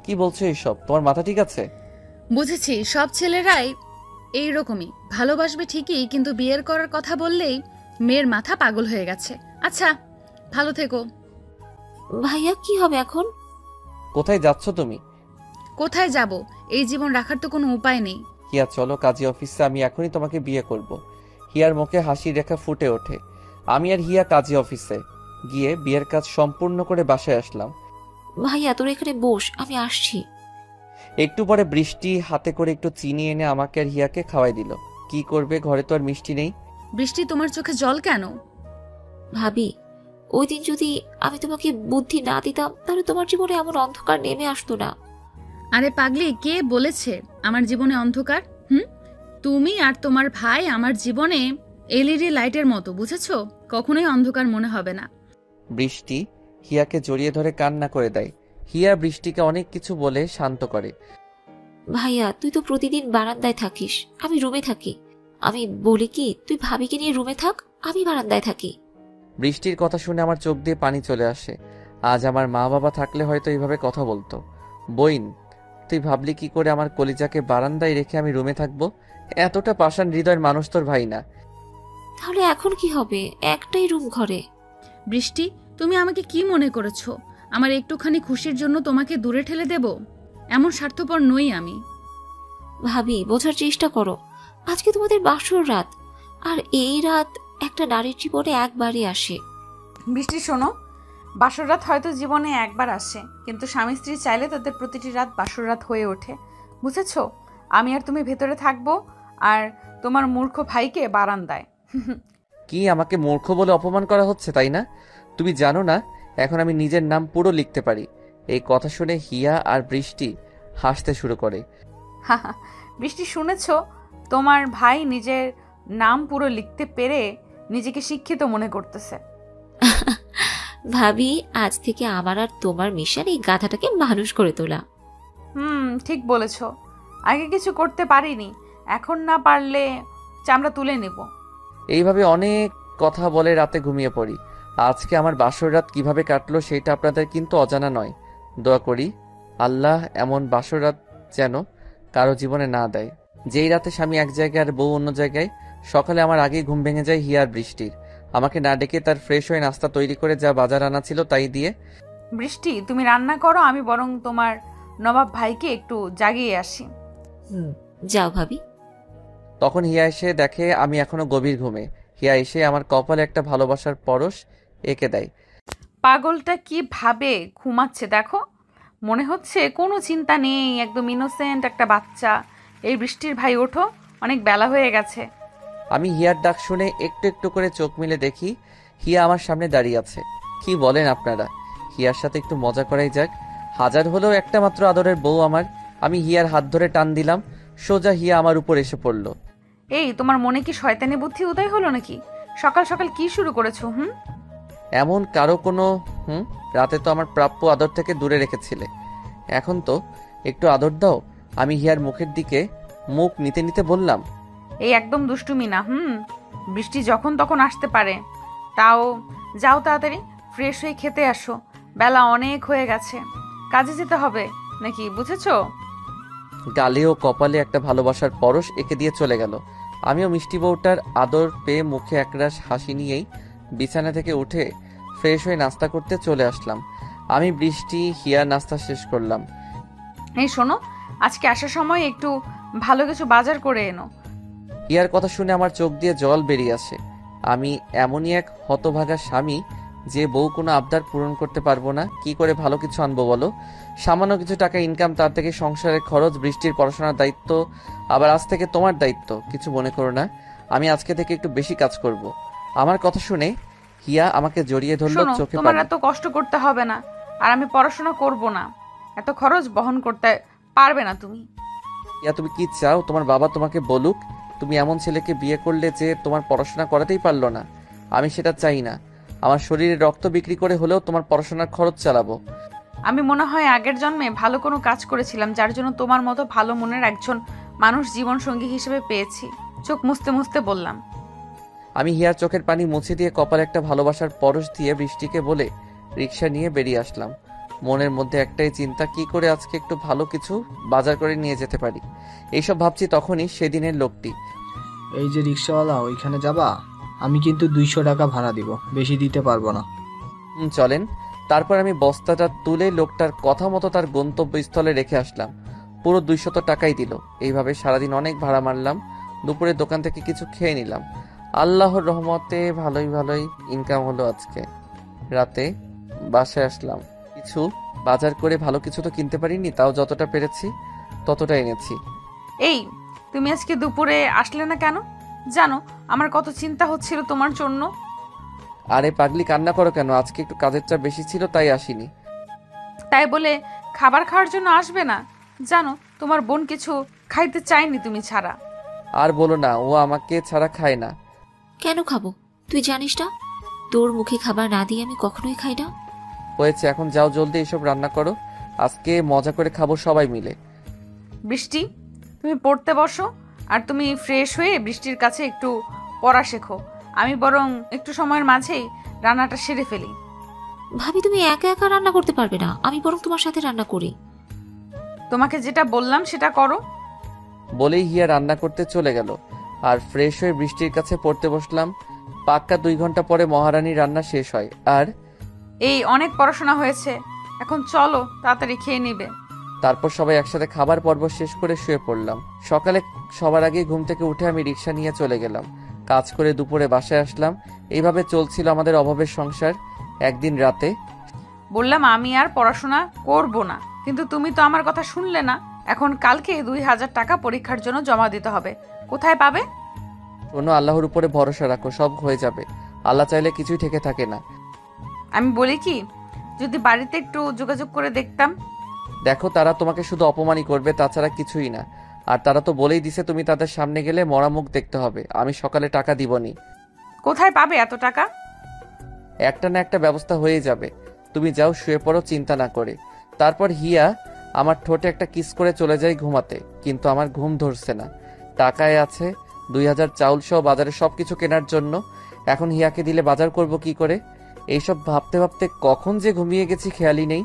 কি বলছো এইসব? তোমার মাথা ঠিক আছে? বুঝেছি, সব ছেলেরাই এইরকমই, ভালোবাসবে ঠিকই কিন্তু বিয়ের করার কথা বললেই মেয়ের মাথা পাগল হয়ে গেছে। আচ্ছা, ভালো থেকো। ভাইয়া, কি হবে এখন? কোথায় যাচ্ছ তুমি? কোথায় যাব? এই জীবন রাখার তো কোনো উপায় নেই। হিয়া চলো কাজী অফিসে, আমি এখনই তোমাকে বিয়ে করব। হিয়ার মুখে হাসির রেখা ফুটে ওঠে। আমি আর হিয়া কাজী অফিসে গিয়ে বিয়ের কাজ সম্পূর্ণ করে বাসায় আসলাম। ভাইয়া, তোর এখানে বস, আমি আসছি। একটু পরে বৃষ্টি হাতে করে একটু চিনি এনে আমাকে আর হিয়াকে খাওয়াই দিল। কি করবে, ঘরে তো আর মিষ্টি নেই। বৃষ্টি, তোমার চোখে জল কেন? ভাবি, ওই দিন যদি আমি তোমাকে বুদ্ধি না দিতাম তাহলে তোমার জীবনে এমন অন্ধকার নেমে আসতো না। আরে পাগলি, কে বলেছে আমার জীবনে অন্ধকার? তুমি আর তোমার ভাই আমার জীবনে এলইডি লাইটের মতো, বুঝেছো? কখনোই অন্ধকার মনে হবে না। বৃষ্টি হিয়াকে জড়িয়ে ধরে কান্না করে দেয়। হিয়া বৃষ্টিকে অনেক কিছু বলে শান্ত করে। ভাইয়া, তুই তো প্রতিদিন বারান্দায় থাকিস, আমি রুমে থাকি। আমি বলি কি, তুই ভাবিকে নিয়ে রুমে থাক, আমি বারান্দায় থাকি। বৃষ্টির কথা শুনে আমার চোখ দিয়ে পানি চলে আসে। আজ আমার মা বাবা থাকলে হয়তো এইভাবে কথা বলতো। বইন, তুই ভাবলি কি করে আমার কলিজাকে বারান্দায় রেখে আমি রুমে থাকবো? এতটা পাষাণ হৃদয়ের মানুষ তোর ভাই না। তাহলে এখন কি হবে? একটাই রুম ঘরে। বৃষ্টি, তুমি আমাকে কি মনে করেছো? আমার একটুখানি খুশির জন্য তোমাকে দূরে ঠেলে দেব? এমন স্বার্থপর নই আমি। ভাবি, বোঝার চেষ্টা করো, আজকে তোমাদের বাসর রাত, আর এই রাত একটা নারীর জীবনে একবারই আসে। বৃষ্টি শোনো, বাসর রাত হয়তো জীবনে একবার আসে, কিন্তু স্বামী স্ত্রী চাইলে তাদের প্রতিটি রাত বাসর রাত হয়ে ওঠে, বুঝেছো? আমি আর তুমি ভেতরে থাকবো, আর তোমার মূর্খ ভাইকে বারান্দায়। কি আমাকে মূর্খ বলে অপমান করা হচ্ছে, তাই না? তুমি জানো না এখন আমি নিজের নাম পুরো লিখতে পারি? এই কথা শুনে হিয়া আর বৃষ্টি হাসতে শুরু করে। বৃষ্টি, শুনেছো? তোমার ভাই নিজের নাম পুরো লিখতে পেরে নিজেকে শিক্ষিত মনে করতেছে। ভাবি, আজ থেকে আমার আর তোমার মিশন এই গাধাটাকে মানুষ করে তোলা। ঠিক বলেছো। আগে কিছু করতে পারিনি, এখন না পারলে চামড়া তুলে নেব। এইভাবে অনেক কথা বলে রাতে ঘুমিয়ে পড়ি। আজকে আমার বাসর রাত কিভাবে কাটলো সেটা আপনাদের কিন্তু অজানা নয়। দোয়া করি আল্লাহ এমন বাসর রাত যেন কারো জীবনে না দেয়, যেই রাতে স্বামী এক জায়গায় আর বউ অন্য জায়গায়। সকালে আমার আগেই ঘুম ভেঙে যায় হিয়ার বৃষ্টির। আমাকে না ডেকে তার ফ্রেশ হয়ে নাস্তা তৈরি করে যা বাজার আনা ছিল তাই দিয়ে। বৃষ্টি, তুমি রান্না করো, আমি বরং তোমার নবাব ভাইকে একটু জাগিয়ে আসি। যাও ভাবি। তখন হিয়া এসে দেখে আমি এখনো গভীর ঘুমে। হিয়া এসে আমার কপালে একটা ভালোবাসার পরশ এঁকে দেয়। পাগলটা কি ভাবে ঘুমাচ্ছে দেখো, মনে হচ্ছে কোনো চিন্তা নেই, একদম ইনোসেন্ট একটা বাচ্চা। এই বৃষ্টির ভাই, ওঠো, অনেক বেলা হয়ে গেছে। আমি হিয়ার ডাক শুনে একটু একটু করে চোখ মিলে দেখি হিয়া আমার সামনে দাঁড়িয়ে আছে। কি বলেন আপনারা? হিয়ার সাথে একটু মজা করাই যাক। হাজার হলেও একটা মাত্র আদরের বউ আমার। আমি হিয়ার হাত ধরে টান দিলাম, সোজা হিয়া আমার উপর এসে পড়ল। এই, তোমার মনে কি শয়তানি বুদ্ধি উদয় হলো নাকি? সকাল সকাল কি শুরু করেছো? এমন কারো কোনো রাতে তো আমার প্রাপ্য আদর থেকে দূরে রেখেছিলে, এখন তো একটু আদর দাও। আমি হিয়ার মুখের দিকে মুখ নিতে নিতে বললাম, এই একদম দুষ্টুমি না। বৃষ্টি যখন তখন আসতে পারে। তাও যাও, তাড়াতাড়ি ফ্রেশ হয়ে খেতে আসো, বেলা অনেক হয়ে গেছে, কাজে যেতে হবে নাকি, বুঝেছো? গালে ও কপালে একটা ভালোবাসার পরশ এঁকে দিয়ে চলে গেল। আমিও মিষ্টি বউটার আদর পেয়ে মুখে একরাশ হাসি নিয়েই বিছানা থেকে উঠে ফ্রেশ হয়ে নাস্তা করতে চলে আসলাম। আমি বৃষ্টি হিয়ার নাস্তা শেষ করলাম। এই শোনো, আজকে আসার সময় একটু ভালো কিছু বাজার করে এনো। হিয়ার কথা শুনে আমার চোখ দিয়ে জল বেরিয়ে আসে। আমি এমনই এক হতভাগা স্বামী যে বউ কোনো আবদার পূরণ করতে পারবো না। কি করে ভালো কিছু আনবো বলো? সামান্য কিছু টাকা ইনকাম, তার থেকে সংসারের খরচ, বৃষ্টির পড়াশোনার দায়িত্ব, আবার আজ থেকে তোমার দায়িত্ব। কিছু মনে করো না, আমি আজকে থেকে একটু বেশি কাজ করব। আমার কথা শুনে হিয়া আমাকে জড়িয়ে ধরলো, শোনো, চোখে তোমার পানি। এত কষ্ট করতে হবে না, আর আমি পড়াশোনা করব না, এত খরচ বহন করতে পারবে না তুমি। হিয়া, তুমি কি চাও তোমার বাবা তোমাকে বলুক তুমি এমন ছেলেকে বিয়ে করলে যে তোমার পড়াশোনা করাতেই পারলো না? আমি সেটা চাই না। আমার শরীরে রক্ত বিক্রি করে হলেও তোমার পড়াশোনার খরচ চালাবো। আমি মনে হয় আগের জন্মে ভালো কোনো কাজ করেছিলাম, যার জন্য তোমার মতো ভালো মনের একজন মানুষ জীবন সঙ্গী হিসেবে পেয়েছি। চোখ মুছতে মুছতে বললাম। আমি হিয়ার চোখের পানি মুছে দিয়ে কপালে একটা ভালোবাসার পরশ দিয়ে বৃষ্টিকে বলে রিক্সা নিয়ে বেরিয়ে আসলাম। মনের মধ্যে একটাই চিন্তা, কি করে আজকে একটু ভালো কিছু বাজার করে নিয়ে যেতে পারি। এইসব ভাবছি তখনই সেদিনের লোকটি। এই যে রিক্সাওয়ালা, ওইখানে যাবা? আমি কিন্তু 200 টাকা ভাড়া দিব, বেশি দিতে পারবো না। চলেন। তারপর আমি বস্তাটা তুলে লোকটার কথা মতো তার গন্তব্যস্থলে রেখে আসলাম। পুরো 200 টাকাই দিল। এইভাবে সারাদিন অনেক ভাড়া মারলাম। দুপুরে দোকান থেকে কিছু খেয়ে নিলাম। আল্লাহর রহমতে ভালোই ইনকাম হলো আজকে। রাতে বাসায় আসলাম, কিছু বাজার করে ভালো কিছু তো কিনতে পারিনি, তাও যতটা পেরেছি ততটা এনেছি। এই, তুমি আজকে দুপুরে আসলে না কেন? জানো আমার কত চিন্তা হচ্ছিল তোমার জন্য। আরে পাগলি, কান্না করো কেন? আজকে একটু কাজের চাপ বেশি ছিল তাই আসিনি। তাই বলে খাবার খাওয়ার জন্য আসবে না? জানো তোমার বোন কিছু খাইতে চায়নি তুমি ছাড়া। আর বলো না, ও আমাকে ছাড়া খায় না। কেন খাবো? তুই জানিস না, তোর মুখে খাবার না দিয়ে আমি কখনোই খাই না। হয়েছে, এখন যাও জলদি এসব রান্না করো, আজকে মজা করে খাবো সবাই মিলে। বৃষ্টি, তুমি পড়তে বসো, আর তুমি ফ্রেশ হয়ে বৃষ্টির কাছে একটু পড়া শেখো। আমি বরং একটু সময়ের মাঝেই রান্নাটা সেরে ফেলি। ভাবি, তুমি একা একা রান্না করতে পারবে না, আমি বরং তোমার সাথে রান্না করি। তোমাকে যেটা বললাম সেটা করো। বলেই হিয়া রান্না করতে চলে গেল, আর ফ্রেশ হয়ে বৃষ্টির কাছে পড়তে বসলাম। পাক্কা 2 ঘন্টা পরে মহারানীর রান্না শেষ হয়। আর এই অনেক পড়াশোনা হয়েছে, এখন চলো, তাড়াতাড়ি খেয়ে নিবে। তারপর সবাই একসাথে খাবার পর্ব শেষ করে শুয়ে পড়লাম। সকালে সবার আগে ঘুম থেকে উঠে আমি রিক্সা নিয়ে চলে গেলাম। কাজ করে দুপুরে বাসায় আসলাম। এইভাবে চলছিল আমাদের অভাবের সংসার। একদিন রাতে বললাম আমি আর পড়াশোনা করব না, কিন্তু তুমি তো আমার কথা শুনলে না। এখন কালকে 2000 টাকা পরীক্ষার জন্য জমা দিতে হবে। কোথায় পাবে? শোনো, আল্লাহর উপরে ভরসা রাখো, সব হয়ে যাবে। আল্লাহ চাইলে কিছুই ঠেকে থাকে না। আমি বলি কি, যদি বাড়িতে একটু যোগাযোগ করে দেখতাম। দেখো, তারা তোমাকে শুধু অপমানই করবে, তাছাড়া কিছুই না। আর তারা তো বলেই দিছে তুমি তাদের সামনে গেলে মরা মুখ দেখতে হবে। আমি সকালে টাকা দিবনি। কোথায় পাবে এত টাকা? একটা না একটা ব্যবস্থা হয়ে যাবে। তুমি যাও, শুয়ে পড়ো চিন্তা না করে। তারপর হিয়া আমার ঠোঁটে একটা কিস করে চলে যায় ঘুমাতে। কিন্তু আমার ঘুম ধরছে না। টাকায় আছে 2000 চাউল সহ বাজারে সবকিছু কেনার জন্য। এখন হিয়াকে দিলে বাজার করব কি করে? এইসব ভাবতে ভাবতে কখন যে ঘুমিয়ে গেছি খেয়ালই নেই।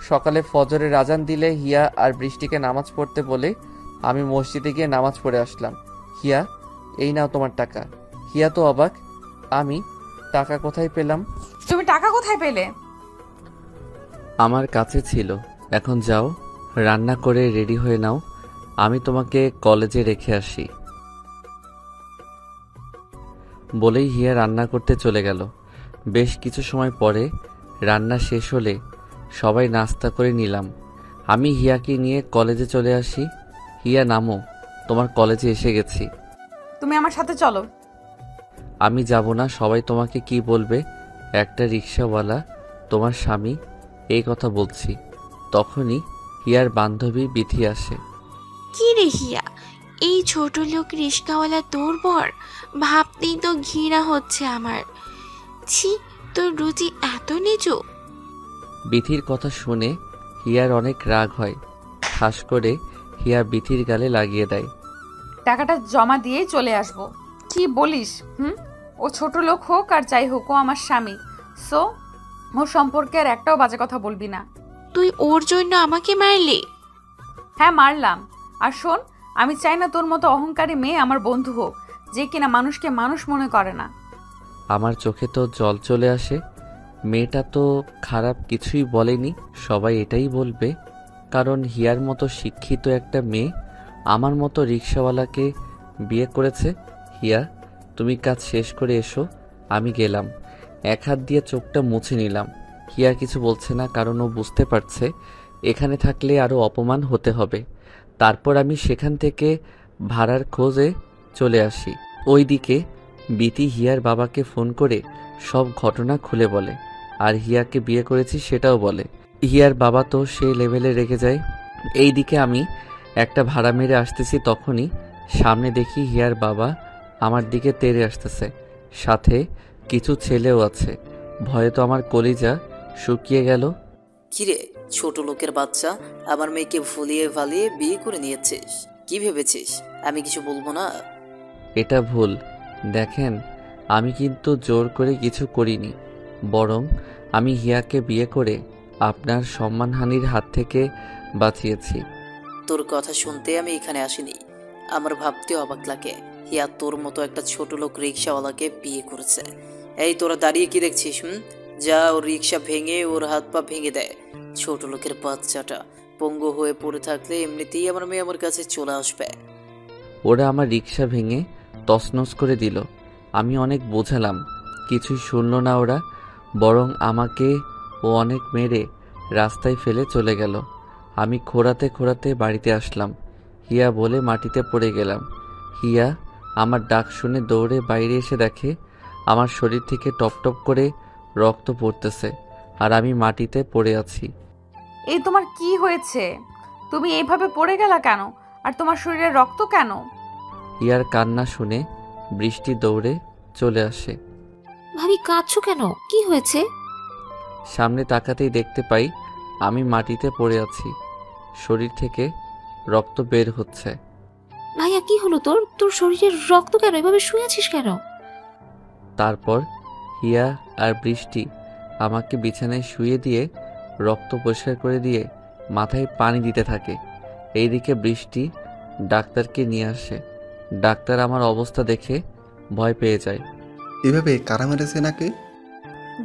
সকালে ফজরের আজান দিলে হিয়া আর বৃষ্টিকে নামাজ পড়তে বলে আমি মসজিদে গিয়ে নামাজ পড়ে আসলাম। হিয়া, এই নাও তোমার টাকা। হিয়া তো অবাক, আমি টাকা কোথায় পেলাম? তুমি টাকা কোথায় পেলে? আমার কাছে ছিল। এখন যাও, রান্না করে রেডি হয়ে নাও, আমি তোমাকে কলেজে রেখে আসি। বলেই হিয়া রান্না করতে চলে গেল। বেশ কিছু সময় পরে রান্না শেষ হলে সবাই নাস্তা করে নিলাম। আমি হিয়াকে নিয়ে কলেজে চলে আসি। হিয়া, নামো, তোমার কলেজে এসে গেছি। তুমি আমার সাথে চলো। আমি যাব না, সবাই তোমাকে কি বলবে? একটা রিক্সাওয়ালা, তোমার স্বামী, এই কথা বলছি। তখনই হিয়ার বান্ধবী বিথি আসে। কি রে হিয়া, এই ছোট লোক রিস্কাওয়ালা তোর বর? ভাবতেই তো ঘৃণা হচ্ছে আমার। ছি, তোর রুচি এত নিচু। বিথির কথা শুনে হিয়ার অনেক রাগ হয়। ঠাস করে হিয়া বিথির গালে লাগিয়ে দেয়। টাকাটা জমা দিয়েই চলে আসবো। কি বলিস? ও ছোট লোক হোক আর যাই হোক, ও আমার স্বামী। সো ওর সম্পর্কে আর একটাও বাজে কথা বলবি না। তুই ওর জন্য আমাকে মারলি? হ্যাঁ, মারলাম। আর শোন, আমি চাই না তোর মতো অহংকারী মেয়ে আমার বন্ধু হোক, যে কিনা মানুষকে মানুষ মনে করে না। আমার চোখে তো জল চলে আসে। মেয়েটা তো খারাপ কিছুই বলেনি, সবাই এটাই বলবে। কারণ হিয়ার মতো শিক্ষিত একটা মেয়ে আমার মতো রিক্সাওয়ালাকে বিয়ে করেছে। হিয়া, তুমি কাজ শেষ করে এসো, আমি গেলাম। এক হাত দিয়ে চোখটা মুছে নিলাম। হিয়া কিছু বলছে না, কারণ ও বুঝতে পারছে এখানে থাকলে আরও অপমান হতে হবে। তারপর আমি সেখান থেকে ভাড়ার খোঁজে চলে আসি। ওইদিকে বিতি হিয়ার বাবাকে ফোন করে সব ঘটনা খুলে বলে, আর হিয়াকে বিয়ে করেছি সেটাও বলে। হিয়ার বাবা তো সেই লেভেলে রেগে যায়। এইদিকে আমি একটা ভাড়া মেরে আসতেছি, তখনই সামনে দেখি হিয়ার বাবা আমার দিকে তেড়ে আসতেছে, সাথে কিছু ছেলেও আছে। ভয়ে তো আমার কলিজা শুকিয়ে গেল। কিরে ছোট লোকের বাচ্চা, আমার মেয়েকে ভুলিয়ে ভালিয়ে বিয়ে করে নিয়েছিস? কি ভেবেছিস আমি কিছু বলবো না? এটা ভুল। দেখেন, আমি কিন্তু জোর করে কিছু করিনি, বরং আমি হিয়াকে বিয়ে করে আপনার সম্মানহানির হাত থেকে বাঁচিয়েছি। তোর কথা শুনতে আমি এখানে আসিনি। আমার ভাবতে অবাক লাগে, হিয়া তোর মতো একটা ছোট লোক রিক্সাওয়ালাকে বিয়ে করেছে। এই তোরা দাঁড়িয়ে কি দেখছিস? যা ওর রিক্সা ভেঙে ওর হাত পা ভেঙে দেয়। ছোট লোকের বাচ্চাটা পঙ্গু হয়ে পড়ে থাকলে এমনিতেই আমার মেয়ে আমার কাছে চলে আসবে। ওরা আমার রিক্সা ভেঙে তছনছ করে দিল। আমি অনেক বোঝালাম, কিছুই শুনল না ওরা, বরং আমাকে ও অনেক মেরে রাস্তায় ফেলে চলে গেল। আমি খোঁড়াতে খোঁড়াতে বাড়িতে আসলাম। হিয়া বলে মাটিতে পড়ে গেলাম। হিয়া আমার ডাক শুনে দৌড়ে বাইরে এসে দেখে আমার শরীর থেকে টপ টপ করে রক্ত পড়তেছে, আর আমি মাটিতে পড়ে আছি। এই তোমার কি হয়েছে? তুমি এইভাবে পড়ে গেলা কেন? আর তোমার শরীরে রক্ত কেন? হিয়ার কান্না শুনে বৃষ্টি দৌড়ে চলে আসে। ভাবি, কাঁদছো কেন? কি হয়েছে? সামনে তাকাতেই দেখতে পাই আমি মাটিতে পড়ে আছি, শরীর থেকে রক্ত বের হচ্ছে। ভাইয়া, কি হলো তোর? তোর শরীরের রক্ত কেন? এভাবে শুয়ে আছিস কেন? তারপর হিয়া আর বৃষ্টি আমাকে বিছানায় শুয়ে দিয়ে রক্ত পরিষ্কার করে দিয়ে মাথায় পানি দিতে থাকে। এইদিকে বৃষ্টি ডাক্তারকে নিয়ে আসে। ডাক্তার আমার অবস্থা দেখে ভয় পেয়ে যায়। এভাবে কারা মেরেছে নাকি?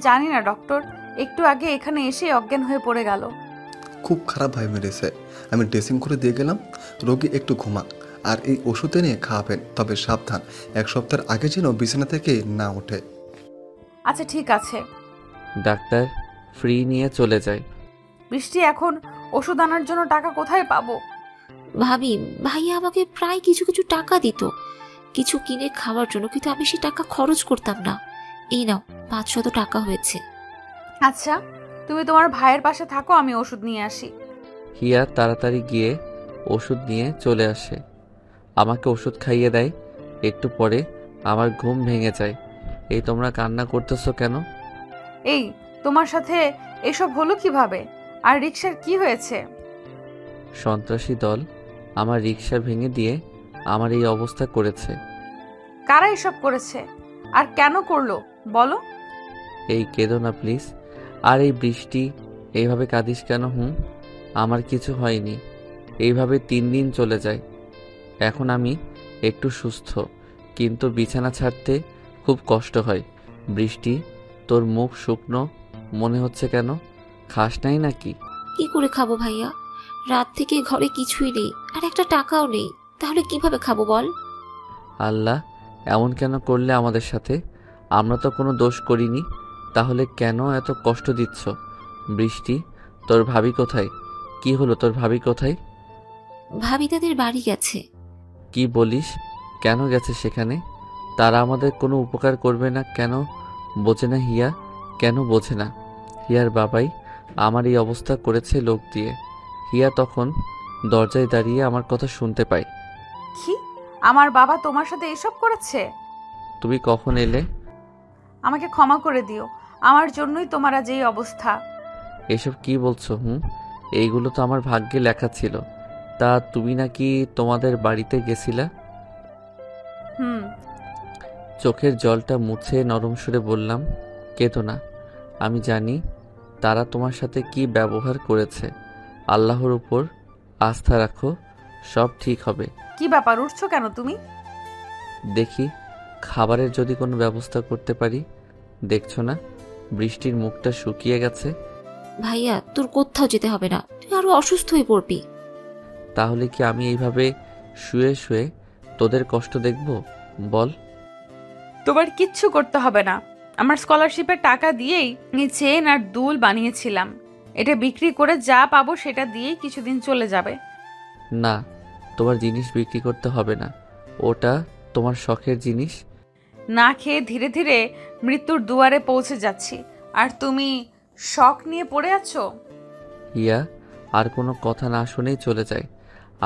জানি না ডক্টর, একটু আগে এখানে এসে অজ্ঞান হয়ে পড়ে গেল। খুব খারাপভাবে মেরেছে। আমি ড্রেসিং করে দিয়ে গেলাম, রোগী একটু ঘুমাক আর এই ওষুধ এনে খাওয়াবেন, তবে সাবধান 1 সপ্তাহের আগে যেন বিছানা থেকে না ওঠে। আচ্ছা ঠিক আছে। ডাক্তার ফ্রি নিয়ে চলে যায়। বৃষ্টি, এখন ওষুধ আনার জন্য টাকা কোথায় পাবো? ভাবি, ভাইয়া আমাকে প্রায় কিছু কিছু টাকা দিত কিছু কিনে খাওয়ার জন্য, কিন্তু আমি সেই টাকা খরচ করতাম না। এই নাও 500 টাকা হয়েছে। আচ্ছা, তুমি তোমার ভাইয়ের পাশে থাকো, আমি ওষুধ নিয়ে আসি। হিয়া তাড়াতাড়ি গিয়ে ওষুধ নিয়ে চলে আসে, আমাকে ওষুধ খাইয়ে দেয়। একটু পরে আমার ঘুম ভেঙে যায়। এই তোমরা কান্না করতেছো কেন? এই, তোমার সাথে এসব হলো কিভাবে? আর রিক্সার কি হয়েছে? সন্ত্রাসী দল আমার রিক্সা ভেঙে দিয়ে আমার এই অবস্থা করেছে। কারা এসব করেছে আর কেন করলো বলো? এই কেঁদো না প্লিজ। আর এই বৃষ্টি, এইভাবে কাঁদিস কেন? আমার কিছু হয়নি। এইভাবে 3 দিন চলে যায়। এখন আমি একটু সুস্থ, কিন্তু বিছানা ছাড়তে খুব কষ্ট হয়। বৃষ্টি, তোর মুখ শুকনো মনে হচ্ছে কেন? খাস নাই নাকি? কি করে খাবো ভাইয়া? রাত থেকে ঘরে কিছুই নেই, আর একটা টাকাও নেই। তাহলে কিভাবে খাবো বল? আল্লাহ এমন কেন করলে আমাদের সাথে? আমরা তো কোনো দোষ করিনি, তাহলে কেন এত কষ্ট দিচ্ছ? বৃষ্টি, তোর ভাবি কোথায়? কি হলো, তোর ভাবি কোথায়? ভাবি তাদের বাড়ি গেছে। কি বলিস? কেন গেছে সেখানে? তারা আমাদের কোনো উপকার করবে না কেন? বোঝে না হিয়া, কেন বোঝে না? হিয়ার বাবাই আমার এই অবস্থা করেছে লোক দিয়ে। হিয়া তখন দরজায় দাঁড়িয়ে আমার কথা শুনতে পায়। কি, আমার বাবা তোমার সাথে এসব করেছে? তুমি কখন এলে? আমাকে ক্ষমা করে দিও, আমার জন্যই তোমার আজ এই অবস্থা। এসব কি বলছো? এইগুলো তো আমার ভাগ্যে লেখা ছিল। তা তুমি নাকি তোমাদের বাড়িতে গেছিলা? চোখের জলটা মুছে নরম সুরে বললাম, কেঁদো না। আমি জানি তারা তোমার সাথে কি ব্যবহার করেছে। আল্লাহর উপর আস্থা রাখো, সব ঠিক হবে। কি ব্যাপার, উঠছো কেন তুমি? দেখি খাবারের যদি কোনো ব্যবস্থা করতে পারি। দেখছো না বৃষ্টির মুখটা শুকিয়ে গেছে। ভাইয়া, তোর কোথাও যেতে হবে না, তুই আরো অসুস্থ হয়ে পড়বি। তাহলে কি আমি এইভাবে শুয়ে শুয়ে তোদের কষ্ট দেখব? বল। তোমার কিচ্ছু করতে হবে না। আমার স্কলারশিপের টাকা দিয়েই চেন আর দুল বানিয়েছিলাম। এটা বিক্রি করে যা পাবো সেটা দিয়েই কিছুদিন চলে যাবে। না, তোমার জিনিস বিক্রি করতে হবে না, ওটা তোমার শখের জিনিস। না খেয়ে ধীরে ধীরে মৃত্যুর দুয়ারে পৌঁছে যাচ্ছি, আর তুমি শখ নিয়ে পড়ে আছো। হিয়া আর কোনো কথা না শুনেই চলে যায়।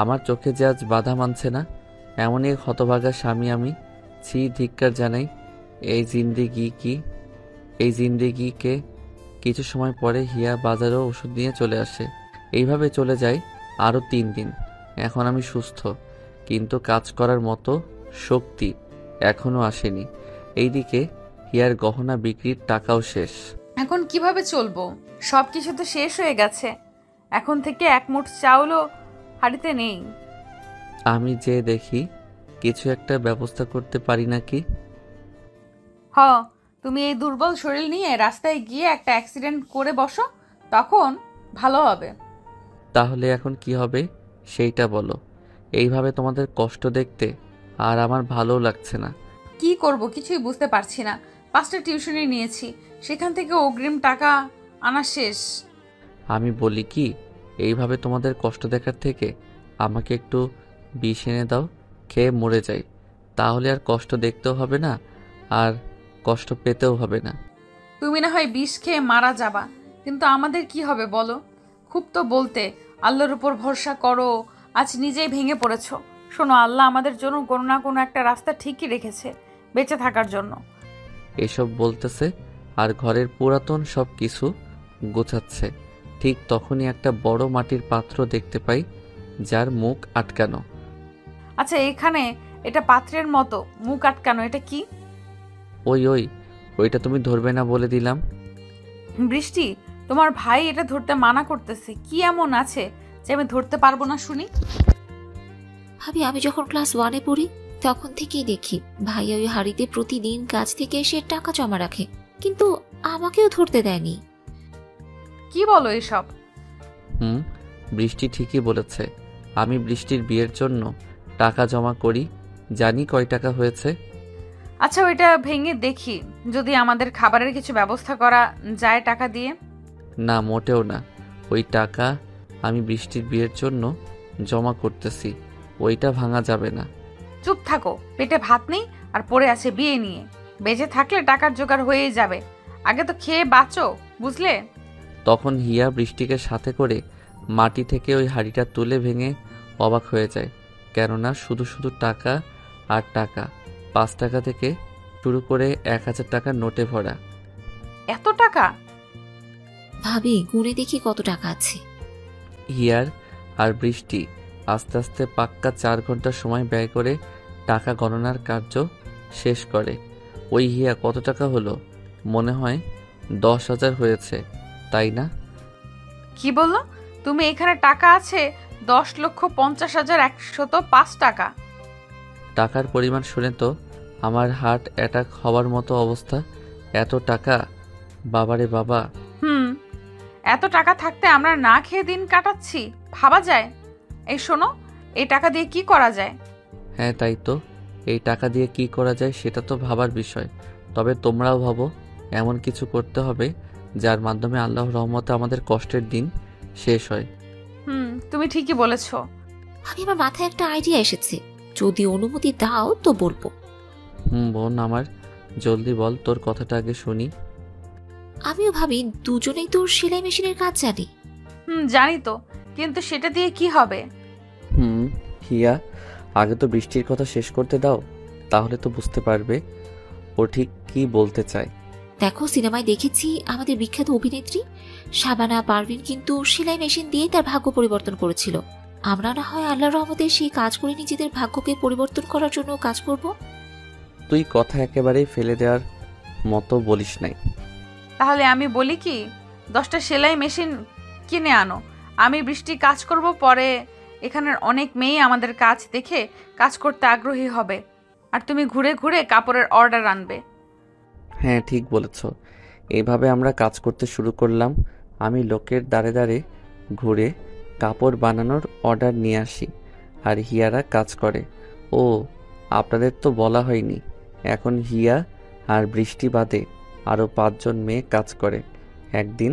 আমার চোখে যে আজ বাধা মানছে না, এমনই এক হতভাগা স্বামী আমি। ছি, ধিক্কার জানাই এই জিন্দেগিকে। কিছু সময় পরে হিয়া বাজারেও ওষুধ নিয়ে চলে আসে। এইভাবে চলে যায় আরও 3 দিন। এখন আমি সুস্থ, কিন্তু কাজ করার মতো শক্তি এখনো আসেনি। এইদিকে হিয়ার গহনা বিক্রির টাকাও শেষ। এখন কিভাবে চলবো? সব কিছু তো শেষ হয়ে গেছে। এখন থেকে এক মুঠ চাউলও হাড়িতে নেই। আমি যে দেখি কিছু একটা ব্যবস্থা করতে পারি নাকি। তুমি এই দুর্বল শরীর নিয়ে রাস্তায় গিয়ে একটা অ্যাক্সিডেন্ট করে বসো, তখন ভালো হবে। তাহলে এখন কি হবে সেইটা বলো। এইভাবে তোমাদের কষ্ট দেখতে আর আমার ভালো লাগছে না। কি করব কিছুই বুঝতে পারছি না। 5টা টিউশনি নিয়েছি, সেখান থেকে অগ্রিম টাকা আনা শেষ। আমি বলি কি, এইভাবে তোমাদের কষ্ট দেখার থেকে আমাকে একটু বিষ এনে দাও, খেয়ে মরে যাই। তাহলে আর কষ্ট দেখতেও হবে না, আর কষ্ট পেতেও হবে না। তুমি না হয় বিষ খেয়ে মারা যাবা, কিন্তু আমাদের কি হবে বলো? খুব তো বলতে, আল্লাহর উপর ভরসা করো, আজ নিজেই ভেঙে পড়েছো। শোনো, আল্লাহ আমাদের জন্য কোনো না কোনো একটা রাস্তা ঠিকই রেখেছে বেঁচে থাকার জন্য। এসব বলতেছে আর ঘরের পুরাতন সব কিছু গোছাচ্ছে। ঠিক তখনই একটা বড় মাটির পাত্র দেখতে পাই, যার মুখ আটকানো। আচ্ছা, এখানে এটা পাত্রের মতো মুখ আটকানো, এটা কি? ওইটা তুমি ধরবে না বলে দিলাম। বৃষ্টি, তোমার ভাই এটা ধরতে মানা করতেছে। কি এমন আছে যে আমি ধরতে পারবো না শুনি? ভাবি, আমি যখন ক্লাস 1-এ পড়ি তখন থেকেই দেখি ভাইয়া ওই হাড়িতে প্রতিদিন কাজ থেকে এসে টাকা জমা রাখে, কিন্তু আমাকেও ধরতে দেয়নি। কি বলো এসব? হুম, বৃষ্টি ঠিকই বলেছে। আমি বৃষ্টির বিয়ের জন্য টাকা জমা করি। জানি কয় টাকা হয়েছে। আচ্ছা, ওইটা ভেঙে দেখি যদি আমাদের খাবারের কিছু ব্যবস্থা করা যায় টাকা দিয়ে। না, মোটেও না। ওই টাকা আমি বৃষ্টির বিয়ের জন্য জমা করতেছি, ওইটা ভাঙা যাবে না। চুপ থাকো, পেটে ভাত নেই আর পড়ে আছে বিয়ে নিয়ে। বেঁচে থাকলে টাকার জোগাড় হয়েই যাবে, আগে তো খেয়ে বাঁচো, বুঝলে? তখন হিয়া বৃষ্টিকে সাথে করে মাটি থেকে ওই হাঁড়িটা তুলে ভেঙে অবাক হয়ে যায়। কেননা শুধু শুধু টাকা আর টাকা, 5 টাকা থেকে শুরু করে 1000 টাকার নোটে ভরা। এত টাকা? ভাবি গুনে দেখি কত টাকা আছে। হিয়ার আর বৃষ্টি আস্তে আস্তে পাক্কা 4 ঘন্টা সময় ব্যয় করে টাকা গণনার কার্য শেষ করে। ওই হিয়া কত টাকা হলো? মনে হয় 10,000 হয়েছে, তাই না? কি বললো তুমি? এখানে টাকা আছে 10,50,105 টাকা। টাকার পরিমাণ শুনে তো আমার হার্ট অ্যাটাক হওয়ার মতো অবস্থা। এত টাকা! বাবারে বাবা! এত টাকা থাকতে আমরা না খেয়ে দিন কাটাচ্ছি, ভাবা যায়? এই শোনো, এই টাকা দিয়ে কি করা যায়? হ্যাঁ, তাই তো। এই টাকা দিয়ে কি করা যায় সেটা তো ভাবার বিষয়। তবে তোমরাও ভাবো, এমন কিছু করতে হবে যার মাধ্যমে আল্লাহর রহমতে আমাদের কষ্টের দিন শেষ হয়। তুমি ঠিকই বলেছো। আমার মাথায় একটা আইডিয়া এসেছে, যদি অনুমতি দাও তো বলবো। বোন আমার, জলদি বল, তোর কথাটা আগে শুনি। আমিও ভাবি দুজনেই তোর সেলাই মেশিনের কাজ জানি। জানি তো, কিন্তু সেটা দিয়ে কি হবে? হিয়া, আগে তো বৃষ্টির কথা শেষ করতে দাও, তাহলে তো বুঝতে পারবে ও ঠিক কি বলতে চায়। দেখো, সিনেমায় দেখেছি আমাদের বিখ্যাত অভিনেত্রী শাবানা পারভিন কিন্তু সেলাই মেশিন দিয়ে তার ভাগ্য পরিবর্তন করেছিল। আমরা না হয় আল্লাহর রহমতে সেই কাজ করে নিজেদের ভাগ্যকে পরিবর্তন করার জন্য কাজ করব। তুই কথা একেবারেই ফেলে দেওয়ার মতো বলিস নাই। তাহলে আমি বলি কি, 10টা সেলাই মেশিন কিনে আনো, আমি বৃষ্টি কাজ করব। পরে এখানের অনেক মেয়ে আমাদের কাজ দেখে কাজ করতে আগ্রহী হবে, আর তুমি ঘুরে ঘুরে কাপড়ের অর্ডার আনবে। হ্যাঁ, ঠিক বলেছ। এইভাবে আমরা কাজ করতে শুরু করলাম। আমি লোকের দাঁড়ে দাঁড়ে ঘুরে কাপড় বানানোর অর্ডার নিয়ে আসি, আর হিয়ারা কাজ করে। ও, আপনাদের তো বলা হয়নি, এখন হিয়া আর বৃষ্টি বাদে আরও 5 জন মেয়ে কাজ করে। একদিন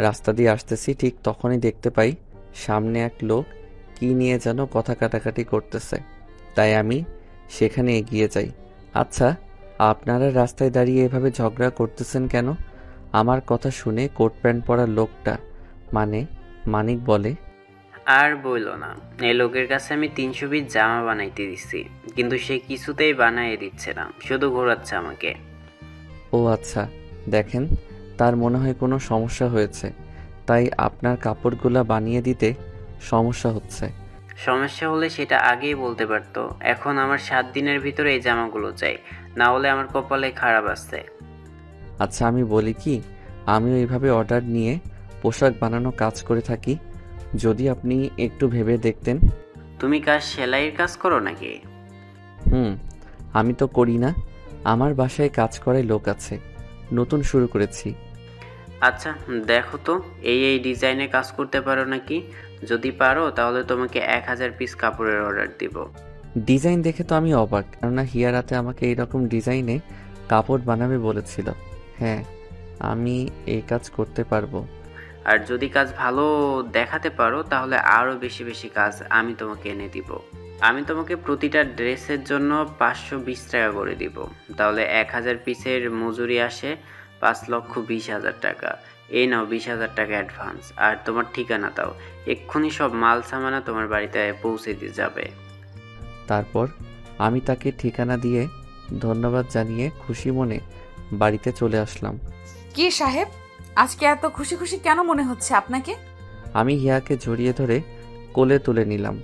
রাস্তা দিয়ে আসতেছি, ঠিক তখনই দেখতে পাই সামনে এক লোক কি নিয়ে যেন কথা কাটাকাটি করতেছে। তাই আমি সেখানে এগিয়ে যাই। আচ্ছা, আপনারা রাস্তায় দাঁড়িয়ে এভাবে ঝগড়া করতেছেন কেন? আমার কথা শুনে কোট প্যান্ট পরা লোকটা, মানে মানিক, বলে, আর বইলো না, এই লোকের কাছে আমি 300 পিস জামা বানাইতে দিচ্ছি, কিন্তু সে কিছুতেই বানাইয়ে দিচ্ছে না, শুধু ঘোরাচ্ছে আমাকে। ও আচ্ছা, দেখেন, তার মনে হয় কোনো সমস্যা হয়েছে, তাই আপনার কাপড়গুলা বানিয়ে দিতে সমস্যা হচ্ছে। সমস্যা হলে সেটা আগেই বলতে পারতো। এখন আমার 7 দিনের ভিতরে এই জামাগুলো চাই, না হলে আমার কপালে খারাপ আছে। আচ্ছা, আমি বলি কি, আমিও এইভাবে অর্ডার নিয়ে পোশাক বানানো কাজ করে থাকি। যদি আপনি একটু ভেবে দেখতেন। তুমি কাজ সেলাইয়ের কাজ করো নাকি? আমি তো করি না, আমার বাসায় কাজ করার লোক আছে, নতুন শুরু করেছি। আচ্ছা, দেখো তো এই ডিজাইনে কাজ করতে পারো নাকি। যদি পারো তাহলে তোমাকে 1000 পিস কাপড়ের অর্ডার দিব। ডিজাইন দেখে তো আমি অবাক, কেননা হিয়া রাতে আমাকে এইরকম ডিজাইনে কাপড় বানাবে বলেছিল। হ্যাঁ, আমি এই কাজ করতে পারবো। আর যদি কাজ ভালো দেখাতে পারো তাহলে আরও বেশি বেশি কাজ আমি তোমাকে এনে দিব। আমি তোমাকে প্রতিটা ড্রেসের জন্য 520 টাকা করে দিব। তাহলে 1000 পিসের মজুরি আসে 5,20,000 টাকা। এই নাও 20,000 টাকা অ্যাডভান্স, আর তোমার ঠিকানা দাও, এক্ষুনি সব মাল সামানা তোমার বাড়িতে পৌঁছে দিয়ে যাবে। তারপর আমি তাকে ঠিকানা দিয়ে ধন্যবাদ জানিয়ে খুশি মনে বাড়িতে চলে আসলাম। কি সাহেব, আজকে এত খুশি খুশি কেন মনে হচ্ছে আপনাকে? আমি হিয়াকে জড়িয়ে ধরে কোলে তুলে নিলাম।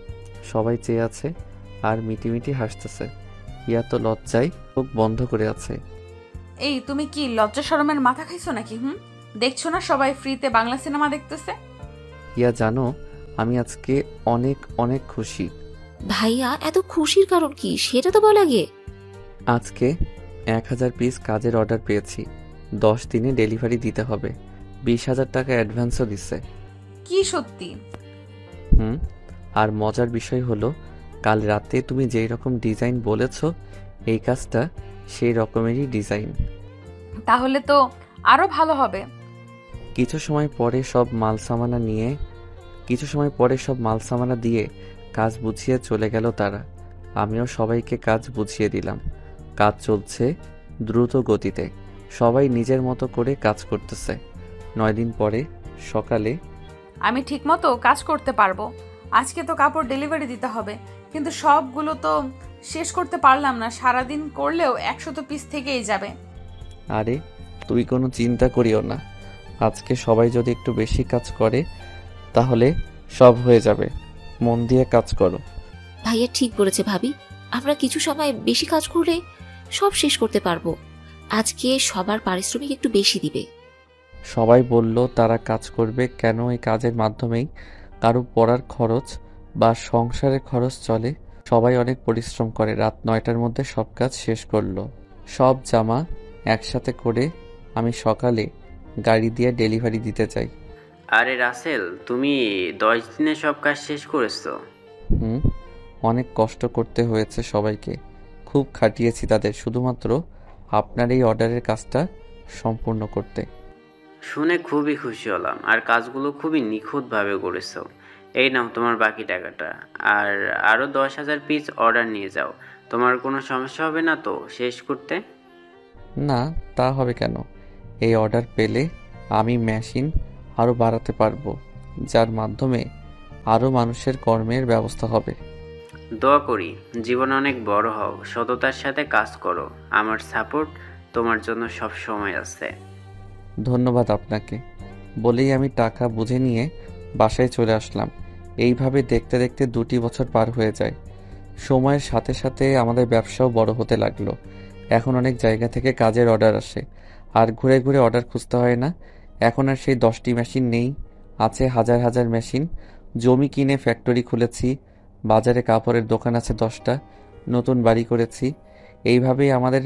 সবাই চেয়ে আছে আর মিটিমিটি হাসতেছে। হিয়া তো লজ্জায় চোখ বন্ধ করে আছে। এই, তুমি কি লজ্জা শরমের মাথা খাইছো নাকি? দেখছো না সবাই ফ্রিতে বাংলা সিনেমা দেখতেছে? হিয়া, জানো আমি আজকে অনেক অনেক খুশি। ভাইয়া, এত খুশির কারণ কি সেটা তো বল আগে। আজকে 1000 পিস কাজের অর্ডার পেয়েছি। 10 দিনে ডেলিভারি দিতে হবে। 20,000 টাকা অ্যাডভান্সও দিছে। কি সত্যি? হুম। আর মজার বিষয় হলো, কাল রাতে তুমি যেই রকম ডিজাইন বলেছো, এই কাজটা সেই রকমেরই ডিজাইন। তাহলে তো আরো ভালো হবে। কিছু সময় পরে সব মালসামানা দিয়ে কাজ বুঝিয়ে চলে গেল তারা। আমিও সবাইকে কাজ বুঝিয়ে দিলাম। কাজ চলছে দ্রুত গতিতে, সবাই নিজের মতো করে কাজ করতেছে। 9 দিন পরে সকালে আমি ঠিকমতো কাজ করতে পারবো। আজকে তো কাপড় ডেলিভারি দিতে হবে, কিন্তু সবগুলো তো শেষ করতে পারলাম না। সারাদিন করলেও 100 পিস থেকেই যাবে। আরে তুই কোনো চিন্তা করিও না, আজকে সবাই যদি একটু বেশি কাজ করে তাহলে সব হয়ে যাবে। মন দিয়ে কাজ করো। ভাইয়া ঠিক বলেছে ভাবি, আমরা কিছু সময় বেশি কাজ করলে সব শেষ করতে পারবো। আজকে সবার পারিশ্রমিক একটু বেশি দিবে। সবাই বলল তারা কাজ করবে, কেন এই কাজের মাধ্যমেই কারো পড়ার খরচ বা সংসারের খরচ চলে। সবাই অনেক পরিশ্রম করে, রাত 9টার মধ্যে সব কাজ শেষ করলো। সব জামা একসাথে করে আমি সকালে গাড়ি দিয়ে ডেলিভারি দিতে চাই। আরে রাসেল, তুমি 10 দিনে সব কাজ শেষ করেছো? হুম, অনেক কষ্ট করতে হয়েছে সবাইকে, খুব খাটিয়েছি তাদের, শুধুমাত্র আপনার এই অর্ডারের কাজটা সম্পূর্ণ করতে। শুনে খুবই খুশি হলাম, আর কাজগুলো খুবই নিখুঁতভাবে করেছো। এই নাও তোমার বাকি টাকাটা, আর আরও 10,000 পিস অর্ডার নিয়ে যাও। তোমার কোনো সমস্যা হবে না তো শেষ করতে? না, তা হবে কেন? এই অর্ডার পেলে আমি মেশিন আরও বাড়াতে পারবো, যার মাধ্যমে আরও মানুষের কর্মের ব্যবস্থা হবে। দোয়া করি জীবন অনেক বড় হও, সততার সাথে কাজ করো। আমার সাপোর্ট তোমার জন্য সব সময় আছে। ধন্যবাদ আপনাকে। বলেই আমি টাকা বুঝে নিয়ে বাসায় চলে আসলাম। এইভাবে দেখতে দেখতে 2টি বছর পার হয়ে যায়। সময়ের সাথে সাথে আমাদের ব্যবসাও বড় হতে লাগলো। এখন অনেক জায়গা থেকে কাজের অর্ডার আসে, আর ঘুরে ঘুরে অর্ডার খুঁজতে হয় না। এখন আর সেই 10টি মেশিন নেই, আছে হাজার হাজার মেশিন। জমি কিনে ফ্যাক্টরি খুলেছি, বাজারে কাপড়ের দোকান আছে 10টা, নতুন বাড়ি করেছি। এইভাবেই আমাদের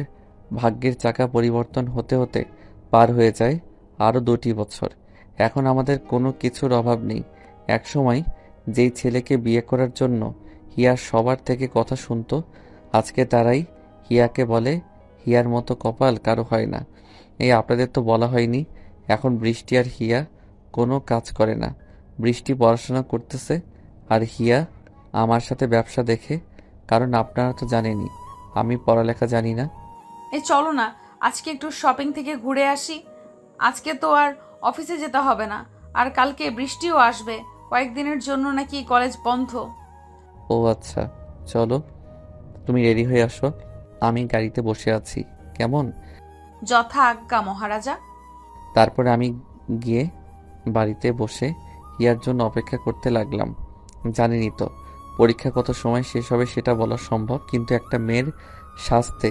ভাগ্যের চাকা পরিবর্তন হতে হতে পার হয়ে যায় আরও 2টি বছর। এখন আমাদের কোনো কিছুর অভাব নেই। একসময় যেই ছেলেকে বিয়ে করার জন্য হিয়ার সবার থেকে কথা শুনতো, আজকে তারাই হিয়াকে বলে হিয়ার মতো কপাল কারো হয় না। এই আপনাদের তো বলা হয়নি, এখন বৃষ্টি আর হিয়া কোনো কাজ করে না। বৃষ্টি পড়াশোনা করতেছে আর হিয়া আমার সাথে ব্যবসা দেখে, কারণ আপনারা তো জানেনই আমি পড়ালেখা জানি না। এই চলো না, আজকে একটু শপিং থেকে ঘুরে আসি। আজকে তো আর অফিসে যেতে হবে না, আর কালকে বৃষ্টিও আসবে। কয়েকদিনের জন্য নাকি কলেজ বন্ধ। ও আচ্ছা, চলো, তুমি রেডি হয়ে আসো, আমি গাড়িতে বসে আছি, কেমন? যথা আজ্ঞা মহারাজা। তারপরে আমি গিয়ে বাড়িতে বসে হিয়ার জন্য অপেক্ষা করতে লাগলাম। জানেনই তো পরীক্ষা কত সময় শেষ হবে সেটা বলা সম্ভব, কিন্তু একটা মেয়ের সাজতে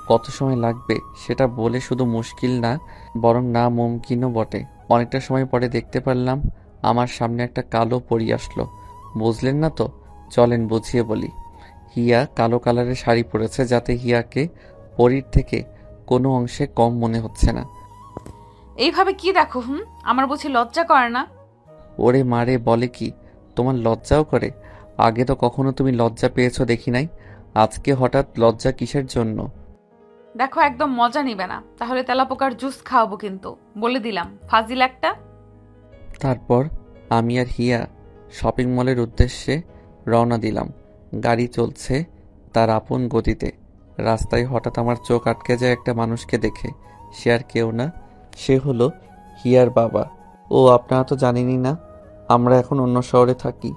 কত সময় লাগবে সেটা বলে শুধু মুশকিল না, বরং না মুমকিনও বটে। অনেকটা সময় পরে দেখতে পারলাম আমার সামনে একটা কালো পরী আসলো। বুঝলেন না তো? চলেন বুঝিয়ে বলি। হিয়া কালো কালারের শাড়ি পরেছে, যাতে হিয়াকে পরীর থেকে কোনো অংশে কম মনে হচ্ছে না। এইভাবে কি দেখো? আমার বুঝি লজ্জা করে না? ওরে মারে, বলে কি? তোমার লজ্জাও করে? আগে তো কখনো তুমি লজ্জা পেয়েছো দেখি নাই, আজকে হঠাৎ লজ্জা কিসের জন্য? দেখো, একদম মজা নিবে না, তাহলে তেলাপোকার জুস খাওয়াবো কিন্তু, বলে দিলাম, ফাজিল একটা। তারপর আমি আর হিয়া শপিং মলের উদ্দেশ্যে রওনা দিলাম। গাড়ি চলছে তার আপন গতিতে। রাস্তায় হঠাৎ আমার চোখ আটকে যায় একটা মানুষকে দেখে। সে আর কেউ না, সে হলো হিয়ার বাবা। ও আপনারা তো জানেনই না, আমরা এখন অন্য শহরে থাকি,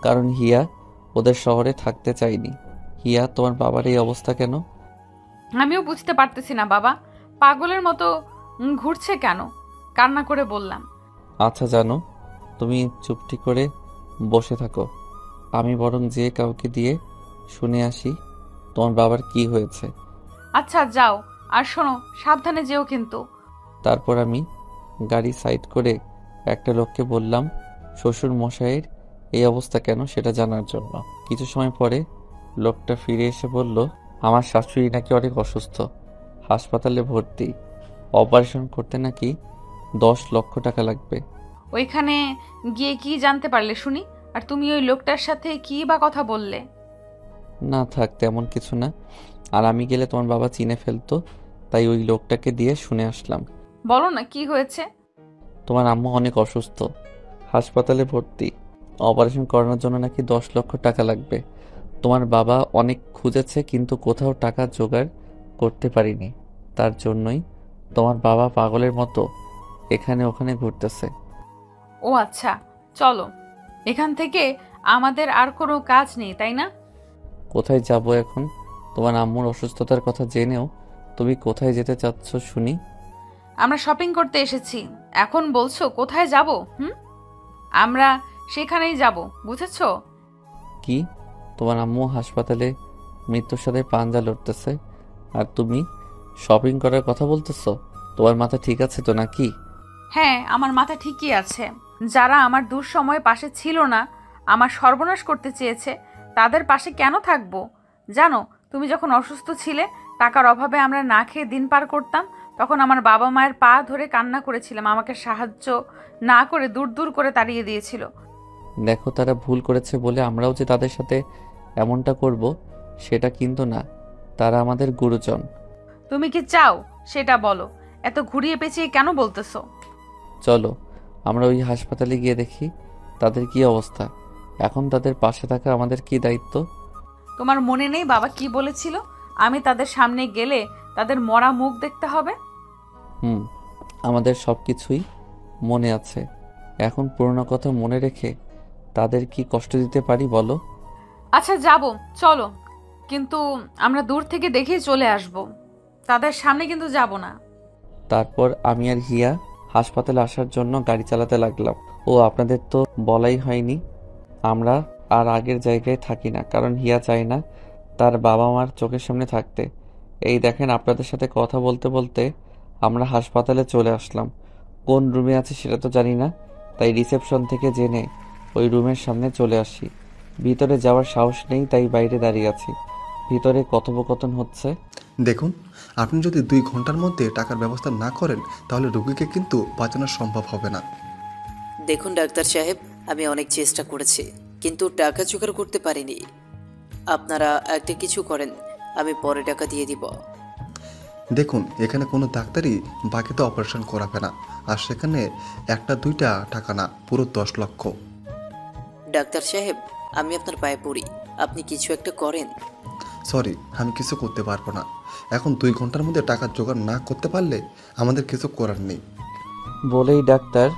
কারণ হিয়া ওদের শহরে থাকতে চায়নি। হিয়া, তোমার বাবার এই অবস্থা কেন? আমিও বুঝতে পারতেছি না বাবা, পাগলের মতো ঘুরছে কেন? কান্না করে বললাম। আচ্ছা জানো, তুমি চুপটি করে বসে থাকো, আমি বরং যে কাউকে দিয়ে শুনে আসি তোমার বাবার কি হয়েছে। আচ্ছা যাও, আর শোনো, সাবধানে যেও কিন্তু। তারপর আমি গাড়ি সাইড করে একটা লোককে বললাম শ্বশুর মশাইয়ের এই অবস্থা কেন সেটা জানার জন্য। কিছু সময় পরে লোকটা ফিরে এসে বলল, আমার শাশুড়ি নাকি অনেক অসুস্থ, হাসপাতালে ভর্তি, অপারেশন করতে নাকি 10 লক্ষ টাকা লাগবে। ওইখানে গিয়ে কি জানতে পারলে শুনি? আর তুমি ওই লোকটার সাথে কি বা কথা বললে? না থাক, তেমন কিছু না। আর আমি গেলে তোমার বাবা চিনে ফেলতো, তাই ওই লোকটাকে দিয়ে শুনে আসলাম। বলো না কি হয়েছে? তোমার আম্মু অনেক অসুস্থ, হাসপাতালে ভর্তি। অপারেশন করানোর জন্য নাকি 10 লক্ষ টাকা লাগবে। তোমার বাবা অনেক খুঁজেছে কিন্তু কোথাও টাকা জোগাড় করতে পারিনি। তার জন্যই তোমার বাবা পাগলের মতো এখানে ওখানে ঘুরতেছে। ও আচ্ছা, চলো এখান থেকে, আমাদের আর কোনো কাজ নেই তাই না? কোথায় যাব এখন? তোমার আম্মুর অসুস্থতার কথা জেনেও তুমি কোথায় যেতে চাচ্ছ শুনি? আমরা শপিং করতে এসেছি, এখন বলছো কোথায় যাব? আমরা সেখানেই যাব, বুঝেছো? কি, তোমার আম্মু হাসপাতালে মৃত্যুর সাথে পাঞ্জা লড়তেছে আর তুমি শপিং করার কথা বলতেছো? তোমার মাথা ঠিক আছে তো নাকি? হ্যাঁ, আমার মাথা ঠিকই আছে। যারা আমার দুঃসময়ে পাশে ছিল না, আমার সর্বনাশ করতে চেয়েছে, তাদের পাশে কেন থাকবো? জানো, তুমি যখন অসুস্থ ছিলে, টাকার অভাবে আমরা না খেয়ে দিন পার করতাম, তখন আমার বাবা মায়ের পা ধরে কান্না করেছিলাম, আমাকে সাহায্য না করে দূর দূর করে তাড়িয়ে দিয়েছিল। দেখো, তারা ভুল করেছে বলে আমরাও যে তাদের সাথে এমনটা করব সেটা কিন্তু না। তারা আমাদের গুরুজন। তুমি কি চাও সেটা বলো, এত ঘুরিয়ে পেঁচিয়ে কেন বলতেছো? চলো আমরা ওই হাসপাতালে গিয়ে দেখি তাদের কি অবস্থা। এখন তাদের পাশে থাকা আমাদের কি দায়িত্ব। তোমার মনে নেই বাবা কি বলেছিল? আমি তাদের সামনে গেলে তাদের মরা মুখ দেখতে হবে। আমাদের সব কিছুই মনে আছে। এখন পুরনো কথা মনে রেখে তাদের কি কষ্ট দিতে পারি বলো? আচ্ছা যাব, চলো, কিন্তু আমরা দূর থেকে দেখেই চলে আসব, তাদের সামনে কিন্তু যাব না। তারপর আমি আর হিয়া হাসপাতালে আসার জন্য গাড়ি চালাতে লাগলাম। ও আপনাদের তো বলাই হয়নি, আমরা আর আগের জায়গায় থাকি না, কারণ হিয়া চায় না তার বাবা মার চোখের সামনে থাকতে। এই দেখেন, আপনাদের সাথে কথা বলতে বলতে আমরা হাসপাতালে চলে আসলাম। কোন রুমে আছে সেটা তো জানি না, তাই রিসেপশন থেকে জেনে ওই রুমের সামনে চলে আসি। ভিতরে যাওয়ার সাহস নেই, তাই বাইরে দাঁড়িয়ে আছি। ভিতরে কথোপকথন হচ্ছে। দেখুন, আপনি যদি 2 ঘন্টার মধ্যে টাকার ব্যবস্থা না করেন তাহলে রোগীকে কিন্তু বাঁচানো সম্ভব হবে না। দেখুন ডাক্তার সাহেব, আমি অনেক চেষ্টা করেছি কিন্তু টাকা জোগাড় করতে পারিনি। আপনারা একটা কিছু করেন, আমি পরে টাকা দিয়ে দিব। দেখুন, এখানে কোনো ডাক্তারই বাকিতে অপারেশন করাবে না, আর সেখানে 1-2টা টাকা না, পুরো 10 লক্ষ। ডাক্তার সাহেব, আমি আপনার পায়ে পড়ি, আপনি কিছু একটা করেন। সরি, আমি কিছু করতে পারবো না। এখন 2 ঘন্টার মধ্যে টাকা জোগাড় না করতে পারলে আমাদের কিছু করার নেই। বলেই ডাক্তার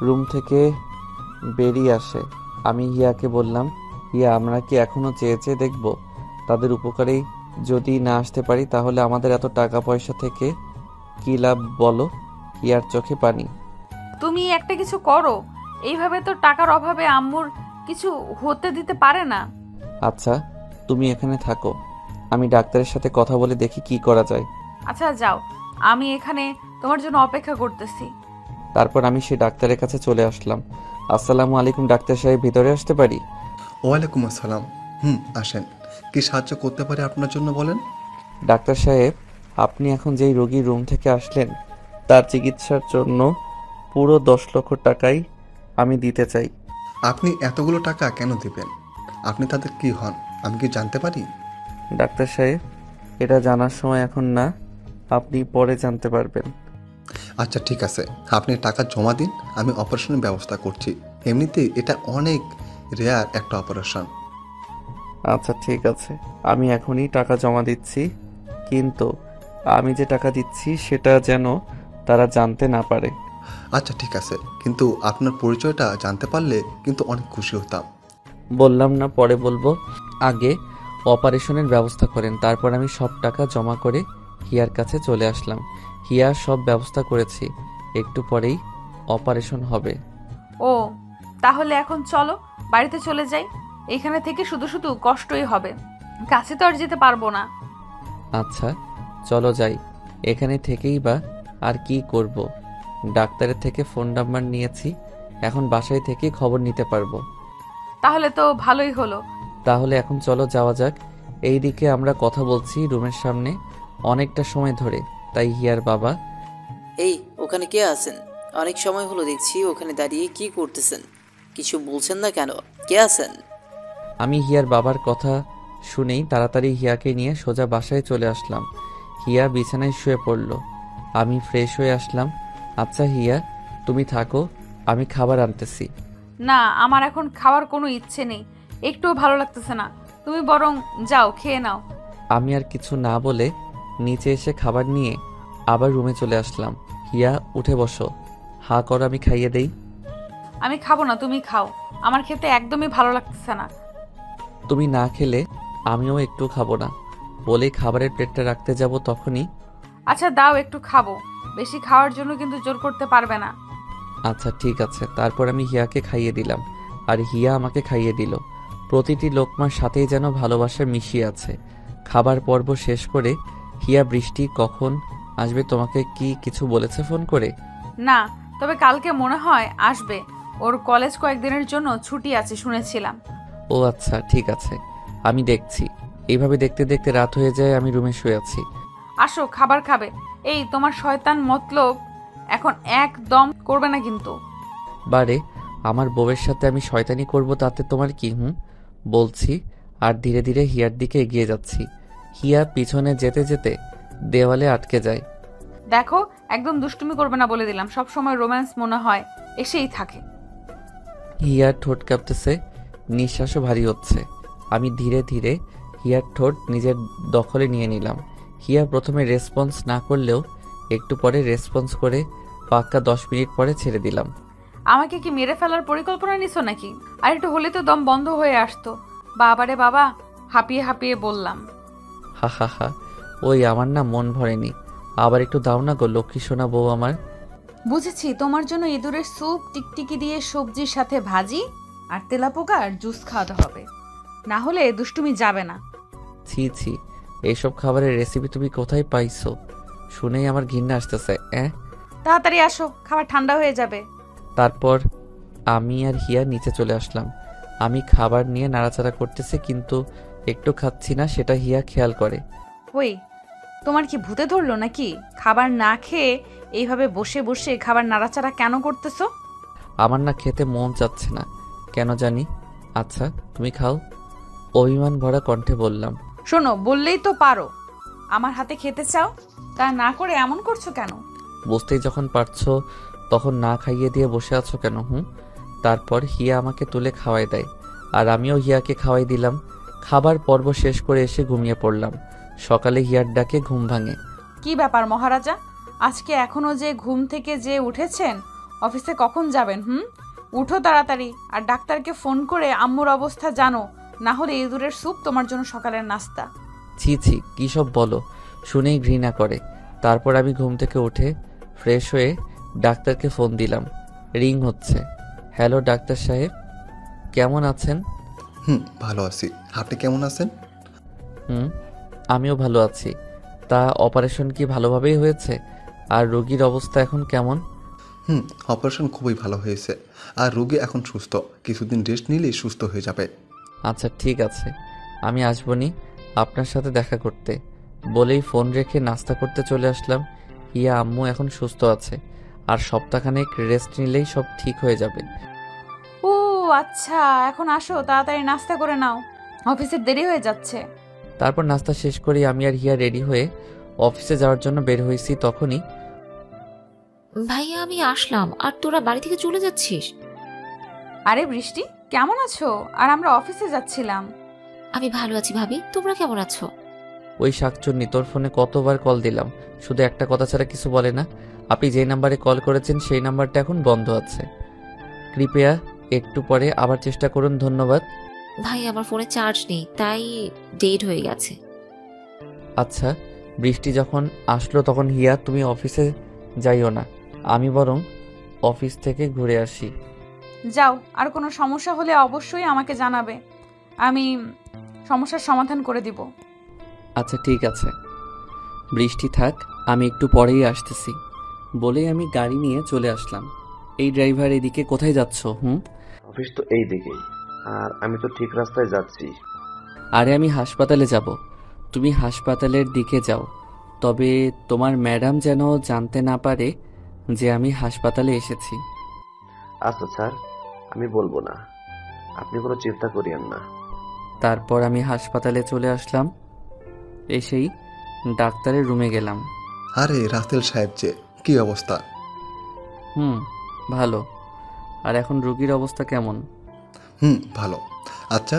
রুম থেকে বেরিয়ে আসে। আমি হিয়াকে বললাম, হিয়া, আমরা কি এখনো চেয়ে চেয়ে দেখবো? তাদের উপকারেই যদি না আসতে পারি তাহলে আমাদের এত টাকা পয়সা থেকে কি লাভ বলো? হিয়ার চোখে পানি। তুমি একটা কিছু করো, এইভাবে তো টাকার অভাবে আম্মুর কিছু হতে দিতে পারে না। আচ্ছা, তুমি এখানে থাকো, আমি ডাক্তারের সাথে কথা বলে দেখি কি করা যায়। আচ্ছা যাও, আমি এখানে তোমার জন্য অপেক্ষা করতেছি। তারপর আমি সেই ডাক্তারের কাছে চলে আসলাম। আসসালামু আলাইকুম ডাক্তার সাহেব, ভিতরে আসতে পারি? ওয়ালাইকুম আসসালাম। আসেন, কি সাহায্য করতে পারি আপনার জন্য বলেন। ডাক্তার সাহেব, আপনি এখন যেই রোগীর রুম থেকে আসলেন তার চিকিৎসার জন্য পুরো 10 লক্ষ টাকাই আমি দিতে চাই। আপনি এতগুলো টাকা কেন দিবেন? আপনি তাদের কি হন আমি কি জানতে পারি? ডাক্তার সাহেব, এটা জানার সময় এখন না, আপনি পরে জানতে পারবেন। আচ্ছা ঠিক আছে, আপনি টাকা জমা দিন, আমি অপারেশনের ব্যবস্থা করছি। এমনিতেই এটা অনেক রেয়ার একটা অপারেশন। আচ্ছা ঠিক আছে, আমি এখনই টাকা জমা দিচ্ছি, কিন্তু আমি যে টাকা দিচ্ছি সেটা যেন তারা জানতে না পারে। আচ্ছা ঠিক আছে, কিন্তু আপনার পরিচয়টা জানতে পারলে কিন্তু অনেক খুশি হতাম। বললাম না পরে বলবো, আগে অপারেশনের ব্যবস্থা করেন। তারপর আমি সব টাকা জমা করে হিয়ার কাছে চলে আসলাম। হিয়ার সব ব্যবস্থা করেছি, একটু পরেই অপারেশন হবে। ও, তাহলে এখন চলো বাড়িতে চলে যাই, এখানে থেকে শুধু শুধু কষ্টই হবে, কাছে তো আর যেতে পারবো না। আচ্ছা চলো যাই, এখানে থেকেই বা আর কি করব? ডাক্তারের থেকে ফোন নাম্বার নিয়েছি, এখন বাসায় থেকে খবর নিতে পারবো। তাহলে তো ভালোই হলো। তাহলে এখন চলো যাওয়া যাক। এইদিকে আমরা কথা বলছি রুমের সামনে অনেকটা সময় ধরে, তাই হিয়ার বাবা, এই ওখানে কে আছেন? অনেক সময় হলো দেখছি ওখানে দাঁড়িয়ে কি করতেছেন? কিছু বলছেন না কেন? কে আছেন? আমি হিয়ার বাবার কথা শুনেই তাড়াতাড়ি হিয়াকে নিয়ে সোজা বাসায় চলে আসলাম। হিয়া বিছানায় শুয়ে পড়ল। আমি ফ্রেশ হয়ে আসলাম। আচ্ছা হিয়া, তুমি থাকো, আমি খাবার আনতেছি। না, আমার এখন খাওয়ার কোনো ইচ্ছে নেই, একটুও ভালো লাগতেছে না। তুমি বরং যাও, খেয়ে নাও। আমি আর কিছু না বলে নিচে এসে খাবার নিয়ে আবার রুমে চলে আসলাম। হিয়া, উঠে বসো, হা কর, আমি খাইয়ে দেই। আমি খাবো না, তুমি খাও, আমার খেতে একদমই ভালো লাগতেছে না। তুমি না খেলে আমিও একটু খাবো না। বলেই খাবারের প্লেটটা রাখতে যাব, তখনই আচ্ছা দাও, একটু খাবো, বেশি খাওয়ার জন্য কিন্তু জোর করতে পারবে না। আচ্ছা ঠিক আছে। তারপর আমি হিয়াকে খাইয়ে দিলাম আর হিয়া আমাকে খাইয়ে দিল। প্রতিটি লোকমার সাথেই যেন ভালোবাসা মিশিয়ে আছে। খাবার পর্ব শেষ করে হিয়া, বৃষ্টি কখন আসবে, তোমাকে কি কিছু বলেছে ফোন করে? না, তবে কালকে মনে হয় আসবে, ওর কলেজ কয়েকদিনের জন্য ছুটি আছে শুনেছিলাম। ও আচ্ছা ঠিক আছে, আমি দেখছি। এইভাবে দেখতে দেখতে রাত হয়ে যায়, আমি রুমে শুয়ে আছি। আসো, খাবার খাবে। এই তোমার শয়তান মতলব এখন একদম করবে না কিন্তু। বারে, আমার বউয়ের সাথে আমি শয়তানি করব তাতে তোমার কি? বলছি আর ধীরে ধীরে হিয়ার দিকে এগিয়ে যাচ্ছি। হিয়া পিছনে যেতে যেতে দেওয়ালে আটকে যায়। দেখো, একদম দুষ্টুমি করবে না বলে দিলাম, সব সময় রোম্যান্স মনে হয় এসেই থাকে। হিয়ার ঠোঁট কাঁপতেছে, নিঃশ্বাসও ভারী হচ্ছে। আমি ধীরে ধীরে হিয়ার ঠোঁট নিজের দখলে নিয়ে নিলাম। হিয়া প্রথমে রেসপন্স না করলেও একটু পরে রেসপন্স করে পাক্কা 10 মিনিট পরে ছেড়ে দিলাম। আমাকে কি মেরে ফেলার পরিকল্পনা নিছো নাকি? আর একটু হলে তো দম বন্ধ হয়ে আসতো। বাবারে বাবা, হাঁপিয়ে হাঁপিয়ে বললাম। হা হা হা, ওই আমার না মন ভরেনি, আবার একটু দাও না গো লক্ষ্মী সোনা বউ আমার। বুঝেছি, তোমার জন্য ইঁদুরের স্যুপ টিকটিকি দিয়ে সবজির সাথে ভাজি আর তেলাপোকার জুস খাওয়াতে হবে, না হলে দুষ্টুমি যাবে না। ছি ছি, এইসব খাবারের রেসিপি তুমি কোথায় পাইছো? শুনেই আমার ঘৃণা আসতেছে। তাড়াতাড়ি আসো, খাবার ঠান্ডা হয়ে যাবে। তারপর আমি আর হিয়া নিচে চলে আসলাম। আমি খাবার নিয়ে নাড়াচাড়া করতেছি, কিন্তু একটু খাচ্ছি না, সেটা হিয়া খেয়াল করে। ওই, তোমার কি ভূতে ধরলো নাকি? খাবার না খেয়ে এইভাবে বসে বসে খাবার নাড়াচাড়া কেন করতেছো? আমার না খেতে মন চাচ্ছে না, কেন জানি। আচ্ছা তুমি খাও, অভিমান ভরা কণ্ঠে বললাম। শোনো, বললেই তো পারো আমার হাতে খেতে চাও, তা না করে এমন করছো কেন? বুঝতেই যখন পারছো তখন না খাইয়ে দিয়ে বসে আছো কেন? তারপর হিয়া আমাকে তুলে খাওয়াই দেয় আর আমিও হিয়াকে খাওয়াই দিলাম। খাবার পর্ব শেষ করে এসে ঘুমিয়ে পড়লাম। সকালে হিয়ার ডাকে ঘুম ভাঙে। কি ব্যাপার মহারাজা, আজকে এখনো যে ঘুম থেকে যে উঠেছেন? অফিসে কখন যাবেন? উঠো তাড়াতাড়ি, আর ডাক্তারকে ফোন করে আম্মুর অবস্থা জানো, না হলে ইঁদুরের স্যুপ তোমার জন্য সকালের নাস্তা। ছি ছি, কী সব বলো, শুনেই ঘৃণা করে। তারপর আমি ঘুম থেকে উঠে ফ্রেশ হয়ে ডাক্তারকে ফোন দিলাম। রিং হচ্ছে। হ্যালো ডাক্তার সাহেব, কেমন আছেন? ভালো আছি, আপনি কেমন আছেন? আমিও ভালো আছি। তা অপারেশন কি ভালোভাবেই হয়েছে? আর রোগীর অবস্থা এখন কেমন? অপারেশন খুবই ভালো হয়েছে, আর রোগী এখন সুস্থ। কিছুদিন রেস্ট নিলেই সুস্থ হয়ে যাবে। আচ্ছা ঠিক আছে, আমি আসবনি আপনার সাথে দেখা করতে। বলেই ফোন রেখে নাস্তা করতে চলে আসলাম। হিয়া আম্মু এখন সুস্থ আছে, আর সপ্তাহখানেক রেস্ট নিলেই সব ঠিক হয়ে যাবে। ও আচ্ছা, এখন আসো, তাড়াতাড়ি নাস্তা করে নাও, অফিসের দেরি হয়ে যাচ্ছে। তারপর নাস্তা শেষ করে আমি আর হিয়া রেডি হয়ে অফিসে যাওয়ার জন্য বের হয়েছি। তখনই ভাইয়া আমি আসলাম, আর তোরা বাড়ি থেকে চলে যাচ্ছিস? আরে বৃষ্টি, কেমন আছো? আর আমরা অফিসে যাচ্ছিলাম। আমি ভালো আছি ভাবি, তোমরা কেমন আছো? ওই শাকচুন্নি তোর ফোনে কতবার কল দিলাম, শুধু একটা কথা ছাড়া কিছু বলে না। আপনি যে নাম্বারে কল করেছেন সেই নাম্বারটা এখন বন্ধ আছে, কৃপয়া একটু পরে আবার চেষ্টা করুন, ধন্যবাদ। ভাই আমার ফোনে চার্জ নেই, তাই ডেড হয়ে গেছে। আচ্ছা, বৃষ্টি যখন আসলো তখন হিয়া তুমি অফিসে যাইও না, আমি বরং অফিস থেকে ঘুরে আসি। যাও, আর কোনো সমস্যা হলে অবশ্যই আমাকে জানাবে, আমি সমস্যার সমাধান করে দিব। আচ্ছা ঠিক আছে, বৃষ্টি থাক, আমি একটু পরেই আসতেছি। বলেই আমি গাড়ি নিয়ে চলে আসলাম। এই ড্রাইভার, এদিকে কোথায় যাচ্ছ? অফিস তো এই দিকেই, আর আমি তো ঠিক রাস্তায় যাচ্ছি। আরে আমি হাসপাতালে যাব, তুমি হাসপাতালের দিকে যাও। তবে তোমার ম্যাডাম যেন জানতে না পারে যে আমি হাসপাতালে এসেছি। আচ্ছা স্যার, আমি বলবো না, আপনি কোনো চিন্তা করিয়েন না। তারপর আমি হাসপাতালে চলে আসলাম। এসেই ডাক্তারের রুমে গেলাম। আরে রাতেল সাহেব যে, কি অবস্থা? ভালো। আর এখন রোগীর অবস্থা কেমন? ভালো। আচ্ছা,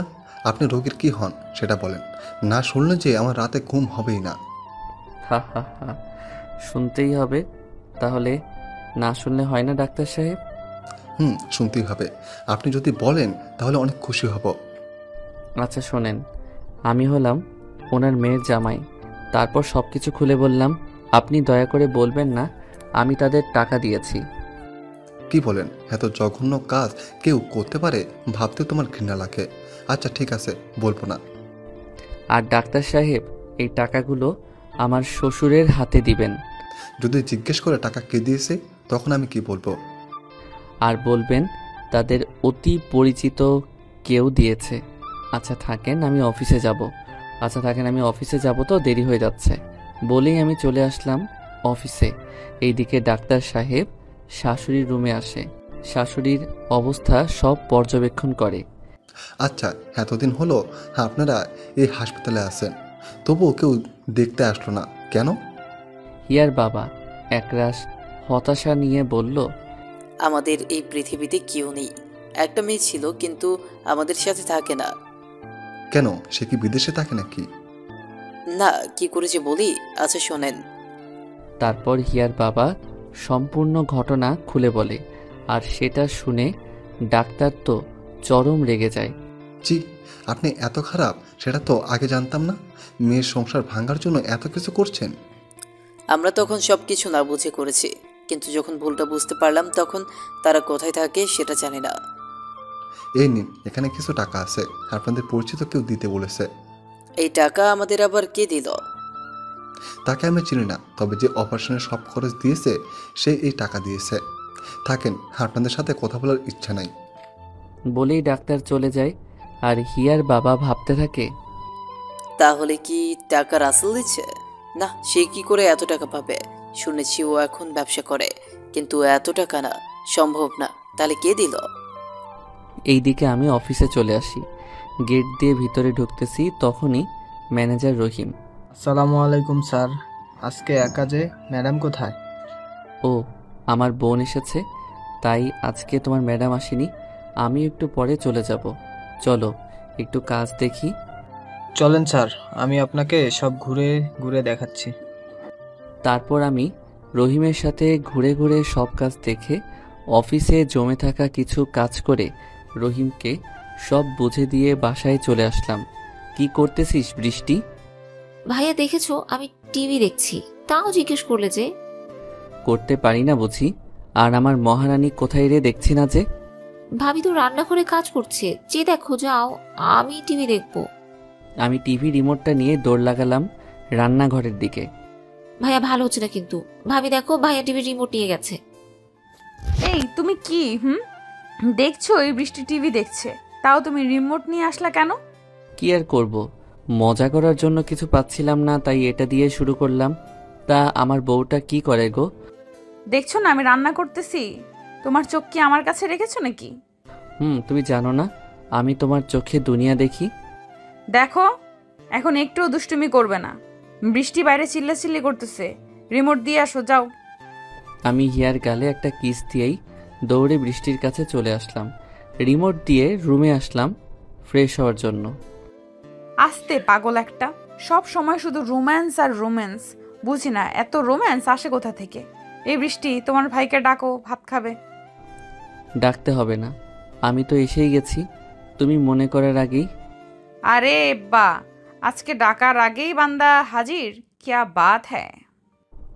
আপনি রোগীর কি হন সেটা বলেন, না শুনলে যে আমার রাতে ঘুম হবেই না। হা হা হা, শুনতেই হবে। তাহলে না শুনলে হয় না ডাক্তার সাহেব? শুনতেই হবে। আপনি যদি বলেন তাহলে অনেক খুশি হব। আচ্ছা শোনেন, আমি হলাম ওনার মেয়ের জামাই। তারপর সব কিছু খুলে বললাম। আপনি দয়া করে বলবেন না আমি তাদের টাকা দিয়েছি। কি বলেন? এত জঘন্য কাজ কেউ করতে পারে ভাবতে তোমার ঘৃণা লাগে। আচ্ছা ঠিক আছে, বলবো না। আর ডাক্তার সাহেব, এই টাকাগুলো আমার শ্বশুরের হাতে দিবেন। যদি জিজ্ঞেস করে টাকা কে দিয়েছে, তখন আমি কি বলবো? আর বলবেন তাদের অতি পরিচিত কেউ দিয়েছে। আচ্ছা থাকেন, আমি অফিসে যাব তো দেরি হয়ে যাচ্ছে। বলেই আমি চলে আসলাম অফিসে। এইদিকে ডাক্তার সাহেব শাশুড়ির রুমে আসে। শাশুড়ির অবস্থা সব পর্যবেক্ষণ করে। আচ্ছা, এতদিন হলো আপনারা এই হাসপাতালে আছেন, তবুও কেউ দেখতে আসলো না কেন? হিয়ার বাবা একরাশ হতাশা নিয়ে বলল, আমাদের এই পৃথিবীতে কেউ নেই। একটা মেয়ে ছিল, কিন্তু আমাদের সাথে থাকে না। কেন, সে কি বিদেশে থাকে নাকি? না, কি করেছে বলি? আচ্ছা শোনেন। তারপর হিয়ার বাবা সম্পূর্ণ ঘটনা খুলে বলে। আর সেটা শুনে ডাক্তার তো চরম রেগে যায়। জি, আপনি এত খারাপ সেটা তো আগে জানতাম না। মেয়ের সংসার ভাঙার জন্য এত কিছু করছেন। আমরা তখন সব কিছু না বুঝে করেছি, কিন্তু যখন ভুলটা বুঝতে পারলাম তখন তারা কোথায় থাকে সেটা জানি না। এই নিন, এখানে কিছু টাকা আছে, আপনাদের পরিচিত কেউ দিতে বলেছে। এই টাকা আমাদের আবার কে দিল? তাকে আমি চিনি না, তবে যে অপারেশনের সব খরচ দিয়েছে সে এই টাকা দিয়েছে। থাকেন, আপনাদের সাথে কথা বলার ইচ্ছা নাই। বলেই ডাক্তার চলে যায়। আর হিয়ার বাবা ভাবতে থাকে, তাহলে কি টাকা রাসেল দিচ্ছে? না, সে কি করে এত টাকা পাবে? শুনেছি ও এখন ব্যবসা করে, কিন্তু এত টাকা না, সম্ভব না। তাহলে কে দিল? এইদিকে আমি অফিসে চলে আসি। গেট দিয়ে ভিতরে ঢুকতেছি, তখনই ম্যানেজার রহিম। আসসালামু আলাইকুম স্যার, আজকে একা যে, ম্যাডাম কোথায়? ও, আমার বোন এসেছে, তাই আজকে তোমার ম্যাডাম আসেনি। আমি একটু পরে চলে যাব। চলো একটু কাজ দেখি। চলেন স্যার, আমি আপনাকে সব ঘুরে ঘুরে দেখাচ্ছি। তারপর আমি রহিমের সাথে ঘুরে ঘুরে সব কাজ দেখে অফিসে জমে থাকা কিছু কাজ করে রহিমকে সব বুঝে দিয়ে বাসায় চলে আসলাম। কি করতেছিস বৃষ্টি? ভাইয়া দেখেছো আমি টিভি দেখছি, তাও জিজ্ঞেস করলে যে? করতে পারি না বুঝি? আর আমার মহারানী কোথায় রে, দেখছি না যে? ভাবি তো রান্না করে কাজ করছে, যে দেখো যাও, আমি টিভি দেখবো। আমি টিভি রিমোটটা নিয়ে দৌড় লাগালাম রান্নাঘরের দিকে। ভাইয়া ভালো হচ্ছে না কিন্তু। ভাবি দেখো, ভাইয়া টিভি রিমোট নিয়ে গেছে। এই তুমি কি দেখছো? এই বৃষ্টি টিভি দেখছে, তাও তুমি রিমোট নিয়ে আসলা কেন? কি আর করব, মজা করার জন্য কিছু পাচ্ছিলাম না, তাই এটা দিয়ে শুরু করলাম। তা আমার বউটা কি করে গো? দেখছো না আমি রান্না করতেছি, তোমার চোখ কি আমার কাছে রেখেছো নাকি? তুমি জানো না আমি তোমার চোখে দুনিয়া দেখি। দেখো, এখন একটুও দুষ্টুমি করবে না। বৃষ্টি বাইরে চিল্লাচিল্লি করতেছে, রিমোট দিয়ে আসো যাও। আমি হিয়ার গালে একটা কিস দিয়েই দৌড়ে বৃষ্টির কাছে চলে আসলাম। রিমোট দিয়ে রুমে আসলাম ফ্রেশ হওয়ার জন্য। আস্তে পাগল একটা, সব সময় শুধু রোম্যান্স আর রোম্যান্স। বুঝি না এত রোম্যান্স আসে কোথা থেকে। এই বৃষ্টি, তোমার ভাইকে ডাকো, ভাত খাবে। ডাকতে হবে না, আমি তো এসেই গেছি, তুমি মনে করার আগেই। আরে বা, আজকে ডাকার আগেই বান্দা হাজির, क्या बात है।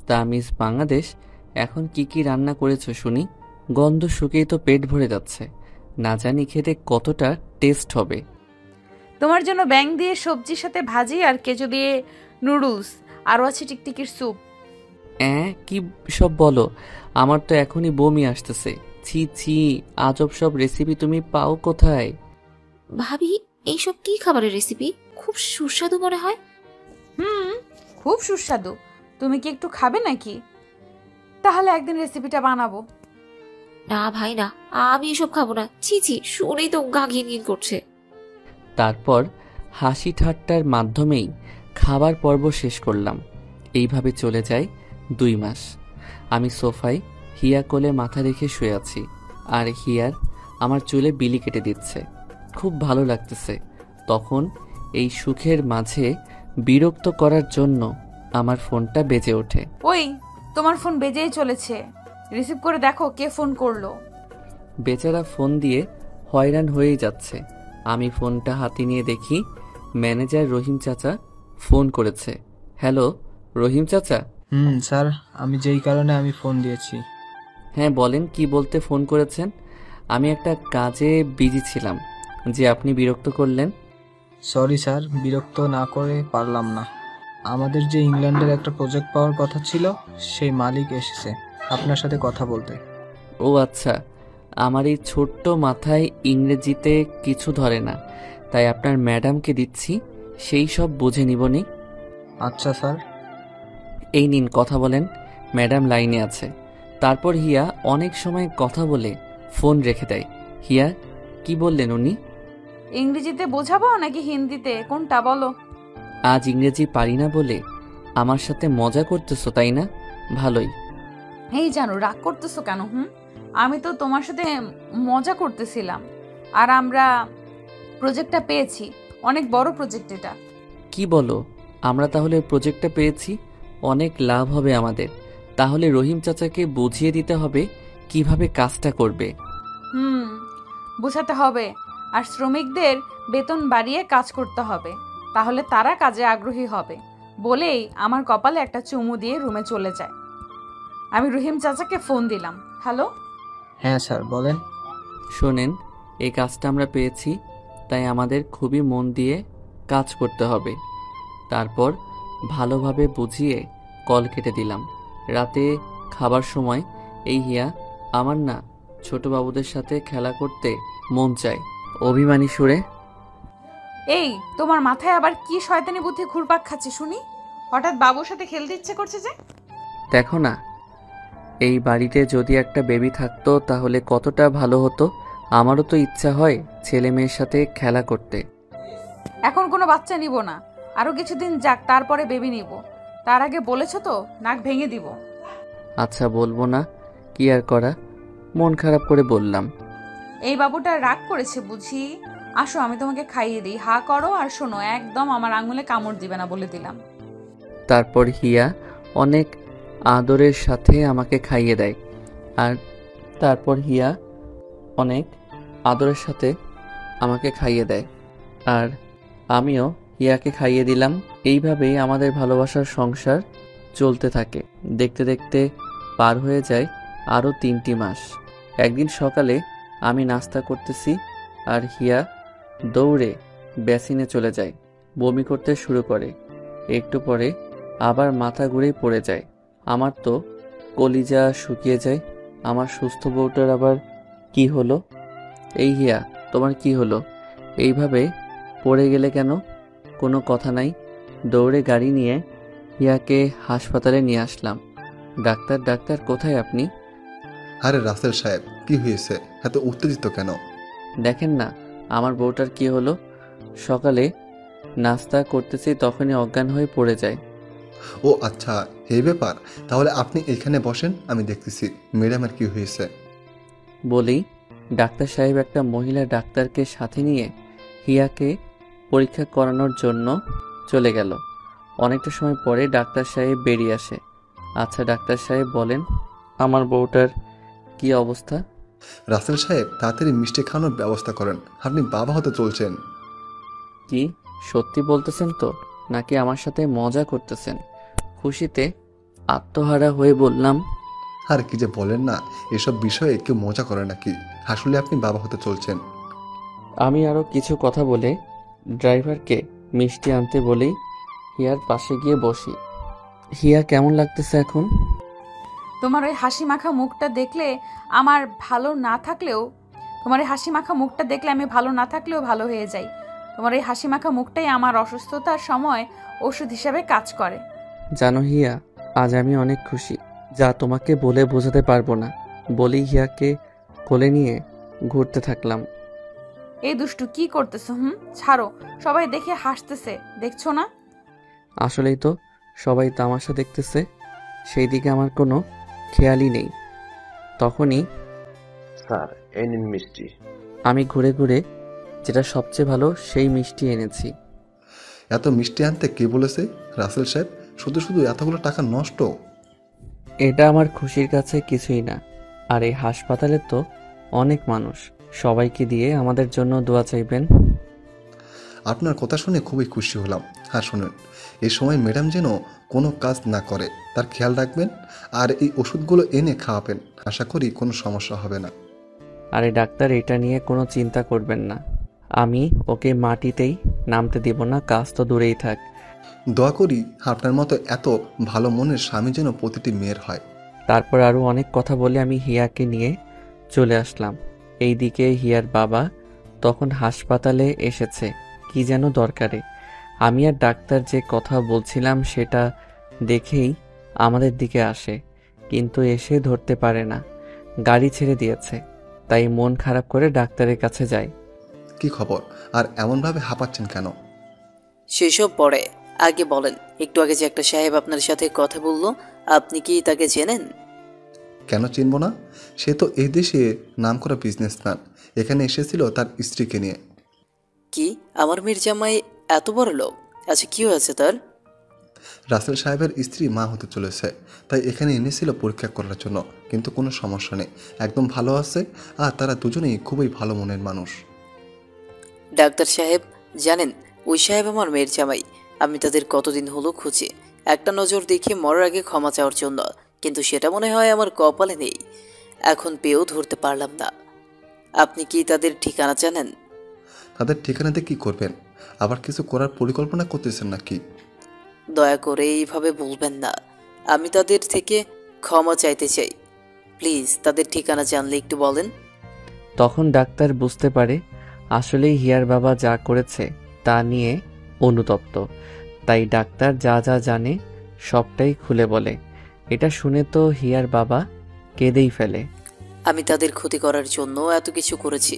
তা মিস বাংলাদেশ, এখন কি কি রান্না করেছো শুনি? গন্ধ শুকেই তো পেট ভরে যাচ্ছে, না জানি খেতে কতটা টেস্ট হবে। তোমার জন্য ব্যাং দিয়ে সবজির সাথে ভাজি আর কেঁচো দিয়ে নুডলস, আরও আছে টিকটিকির স্যুপ। কি সব বলো? আমার তো এখনই বমি আসতেছে। ছি ছি, আজব সব রেসিপি তুমি পাও কোথায়? ভাবি এইসব কি খাবারের রেসিপি? খুব সুস্বাদু মনে হয়। খুব সুস্বাদু। তুমি কি একটু খাবে নাকি? তাহলে একদিন রেসিপিটা বানাবো। না ভাই না, আমি এসব খাবো না। ছি ছি, শুনেই তো গা ঘিন ঘিন করছে। তারপর হাসি ঠাট্টার মাধ্যমেই খাবার পর্ব শেষ করলাম। এইভাবে চলে যায় 2 মাস। আমি সোফায় হিয়া কোলে মাথা রেখে শুয়ে আছি, আর হিয়ার আমার চুলে বিলি কেটে দিচ্ছে। খুব ভালো লাগতেছে। তখন এই সুখের মাঝে বিরক্ত করার জন্য আমার ফোনটা বেজে ওঠে। ওই, তোমার ফোন বেজেই চলেছে, রিসিভ করে দেখো কে ফোন করলো। বেচারা ফোন দিয়ে হয়রান হয়েই যাচ্ছে। আমি ফোনটা হাতে নিয়ে দেখি ম্যানেজার রহিম চাচা ফোন করেছে। হ্যালো রহিম চাচা। স্যার, আমি যেই কারণে আমি ফোন দিয়েছি। হ্যাঁ বলেন, কি বলতে ফোন করেছেন? আমি একটা কাজে বিজি ছিলাম যে আপনি বিরক্ত করলেন। সরি স্যার, বিরক্ত না করে পারলাম না। আমাদের যে ইংল্যান্ডের একটা প্রজেক্ট পাওয়ার কথা ছিল, সেই মালিক এসেছে আপনার সাথে কথা বলতে। ও আচ্ছা, আমার এই ছোট্ট মাথায় ইংরেজিতে কিছু ধরে না, তাই আপনার ম্যাডামকে দিচ্ছি, সেই সব বুঝে নিবনি। আচ্ছা স্যার। এই নিন কথা বলেন, ম্যাডাম লাইনে আছে। তারপর হিয়া অনেক সময় কথা বলে ফোন রেখে দেয়। হিয়া, কি বললেন উনি? ইংরেজিতে বোঝাবো নাকি হিন্দিতে, কোনটা বলো? আজ ইংরেজি পারি না বলে আমার সাথে মজা করতেছো তাই না? ভালোই। এই জানো, রাগ করতেছো কেন? আমি তো তোমার সাথে মজা করতেছিলাম। আর আমরা প্রজেক্টটা পেয়েছি, অনেক বড় প্রজেক্ট এটা। কি বলো? আমরা তাহলে প্রজেক্টটা পেয়েছি? অনেক লাভ হবে আমাদের। তাহলে রহিম চাচাকে বুঝিয়ে দিতে হবে কিভাবে কাজটা করবে। বোঝাতে হবে, আর শ্রমিকদের বেতন বাড়িয়ে কাজ করতে হবে, তাহলে তারা কাজে আগ্রহী হবে। বলেই আমার কপালে একটা চুমু দিয়ে রুমে চলে যায়। আমি রহিম চাচাকে ফোন দিলাম। হ্যালো। হ্যাঁ স্যার বলেন। শোনেন, এই কাজটা আমরা পেয়েছি, তাই আমাদের খুবই মন দিয়ে কাজ করতে হবে। তারপর ভালোভাবে বুঝিয়ে কল কেটে দিলাম। রাতে খাবার সময় এই হিয়া, আমার না ছোট বাবুদের সাথে খেলা করতে মন চায়, অভিমানী সুরে। এই, তোমার মাথায় আবার কি শয়তানি বুদ্ধি ঘুরপাক খাচ্ছে শুনি? হঠাৎ বাবুর সাথে খেলতে ইচ্ছে করছে যে? দেখো না, এই বাড়িতে যদি একটা বেবি থাকতো তাহলে কতটা ভালো হতো। আমারও তো ইচ্ছা হয় ছেলে মেয়ের সাথে খেলা করতে। এখন কোনো বাচ্চা নিব না, আরো কিছুদিন যাক, তারপরে বেবি নিব। তার আগে বলেছো তো নাক ভেঙে দিব। আচ্ছা বলবো না, কি আর করা, মন খারাপ করে বললাম। এই বাবুটা রাগ করেছে বুঝি। আসো আমি তোমাকে খাইয়ে দিই, হা করো আর শোনো, একদম আমার আঙুলে কামড় দিবে না বলে দিলাম। তারপর হিয়া অনেক আদরের সাথে আমাকে খাইয়ে দেয়, আর তারপর হিয়া অনেক আদরের সাথে আমাকে খাইয়ে দেয়, আর আমিও হিয়াকে খাইয়ে দিলাম। এইভাবেই আমাদের ভালোবাসার সংসার চলতে থাকে। দেখতে দেখতে পার হয়ে যায় আরও 3টি মাস। একদিন সকালে আমি নাস্তা করতেছি, আর হিয়া দৌড়ে বেসিনে চলে যায়, বমি করতে শুরু করে। একটু পরে আবার মাথা ঘুরেই পড়ে যায়। আমার তো কলিজা শুকিয়ে যায়। আমার সুস্থ বউটার আবার কি হলো? এই হিয়া, তোমার কি হলো? এইভাবে পড়ে গেলে কেন? কোনো কথা নাই। দৌড়ে গাড়ি নিয়ে হিয়াকে হাসপাতালে নিয়ে আসলাম। ডাক্তার ডাক্তার কোথায় আপনি? আরে রাসেল সাহেব, কি হয়েছে? এত উত্তেজিত কেন? দেখেন না আমার বউটার কি হলো। সকালে নাস্তা করতেছি, তখনই অজ্ঞান হয়ে পড়ে যায়। ও আচ্ছা, এই ব্যাপার। তাহলে আপনি এখানে বসেন, আমি দেখতেছি ম্যাডামের কি হয়েছে। বলেই ডাক্তার সাহেব একটা মহিলা ডাক্তারকে সাথে নিয়ে হিয়াকে পরীক্ষা করানোর জন্য চলে গেল। অনেকটা সময় পরে ডাক্তার সাহেব বেরিয়ে আসে। আচ্ছা ডাক্তার সাহেব বলেন, আমার বউটার কি অবস্থা? রাসেল সাহেব, তাড়াতাড়ি মিষ্টি খাওয়ানোর ব্যবস্থা করেন, আপনি বাবা হতে চলছেন। কি সত্যি বলতেছেন তো, নাকি আমার সাথে মজা করতেছেন? খুশিতে আত্মহারা হয়ে বললাম, আর কি যে বলেন না, এসব বিষয়ে কেউ মজা করে নাকি? আসলে আপনি বাবা হতে চলছেন। আমি আরও কিছু কথা বলে ড্রাইভারকে মিষ্টি আনতে বলেই হিয়ার পাশে গিয়ে বসি। হিয়া, কেমন লাগতেছে এখন? তোমার ওই হাসি মাখা মুখটা দেখলে আমার ভালো না থাকলেও, তোমার এই হাসি মাখা মুখটা দেখলে আমি ভালো না থাকলেও ভালো হয়ে যাই। তোমার এই হাসি মাখা মুখটাই আমার অসুস্থতার সময় ওষুধ হিসাবে কাজ করে। জানো হিয়া, আজ আমি অনেক খুশি। যা তোমাকে বলে বোঝাতে পারবো না। বলি হিয়াকে কোলে নিয়ে ঘুরতে থাকলাম। এই দুষ্টু কি করতেছো? ছাড়ো, সবাই দেখে হাসতেছে, দেখছো না? আসলেই তো, সবাই তামাশা দেখতেছে, সেই দিকে আমার কোনো খেয়ালই নেই। তখনই স্যার, এই নিন মিষ্টি। আমি ঘুরে ঘুরে যেটা সবচেয়ে ভালো সেই মিষ্টি এনেছি। এত মিষ্টি আনতে কে বলেছে রাসেল সাহেব? শুধু শুধু এতগুলো টাকা নষ্ট। এটা আমার খুশির কাছে কিছুই না। আর এই হাসপাতালে তো অনেক মানুষ, সবাইকে দিয়ে আমাদের জন্য দোয়া চাইবেন। আপনার কথা শুনে খুবই খুশি হলাম। আর শুনুন, এই সময় ম্যাডাম যেন কোনো কাজ না করে তার খেয়াল রাখবেন, আর এই ওষুধগুলো এনে খাওয়াবেন। আশা করি কোনো সমস্যা হবে না। আরে ডাক্তার, এটা নিয়ে কোনো চিন্তা করবেন না। আমি ওকে মাটিতেই নামতে দিব না, কাজ তো দূরেই থাক। দোয়া করি আপনার মতো এত ভালো মনের স্বামী যেন প্রতিটি মেয়ের হয়। তারপর আরও অনেক কথা বলে আমি হিয়াকে নিয়ে চলে আসলাম। এইদিকে হিয়ার বাবা তখন হাসপাতালে এসেছে কি যেন দরকারে। আমি আর ডাক্তার যে কথা বলছিলাম সেটা দেখেই আমাদের দিকে আসে, কিন্তু এসে ধরতে পারে না, গাড়ি ছেড়ে দিয়েছে। তাই মন খারাপ করে ডাক্তারের কাছে যাই। কি খবর? আর এমনভাবে হাঁপাচ্ছেন কেন? সেসব পরে আগে বলেন, একটু আগে যে একটা সাহেব আপনার সাথে কথা বললো, আপনি কি তাকে চেনেন? কেন চিনব না? সে তো এই দেশে নামকরা বিজনেসম্যান। এখানে এসেছিল তার স্ত্রীকে নিয়ে। কি, আমার মেয়ের জামাই এত বড় লোক? আচ্ছা, কি হয়েছে তার? রাসেল সাহেবের স্ত্রী মা হতে চলেছে, তাই এখানে এনেছিল পরীক্ষা করার জন্য। কিন্তু কোনো সমস্যা নেই, একদম ভালো আছে। আর তারা দুজনেই খুবই ভালো মনের মানুষ। ডাক্তার সাহেব, জানেন ওই সাহেব আমার মেয়ের জামাই। আমি তাদের কতদিন হলো খুঁজে, একটা নজর দেখে মরার আগে ক্ষমা চাওয়ার জন্য, কিন্তু সেটা মনে হয় আমার কপালে নেই। এখন পেয়েও ধরতে পারলাম না। আপনি কি তাদের ঠিকানা জানেন? তাদের ঠিকানাতে কি করবেন? আবার কিছু করার পরিকল্পনা করতেছেন নাকি? দয়া করে এইভাবে বলবেন না। আমি তাদের থেকে ক্ষমা চাইতে চাই। প্লিজ, তাদের ঠিকানা জানলে একটু বলেন। তখন ডাক্তার বুঝতে পারে আসলেই হিয়ার বাবা যা করেছে তা নিয়ে অনুতপ্ত। তাই ডাক্তার যা যা জানে সবটাই খুলে বলে। এটা শুনে তো হিয়ার বাবা কেঁদেই ফেলে। আমি তাদের ক্ষতি করার জন্য এত কিছু করেছি,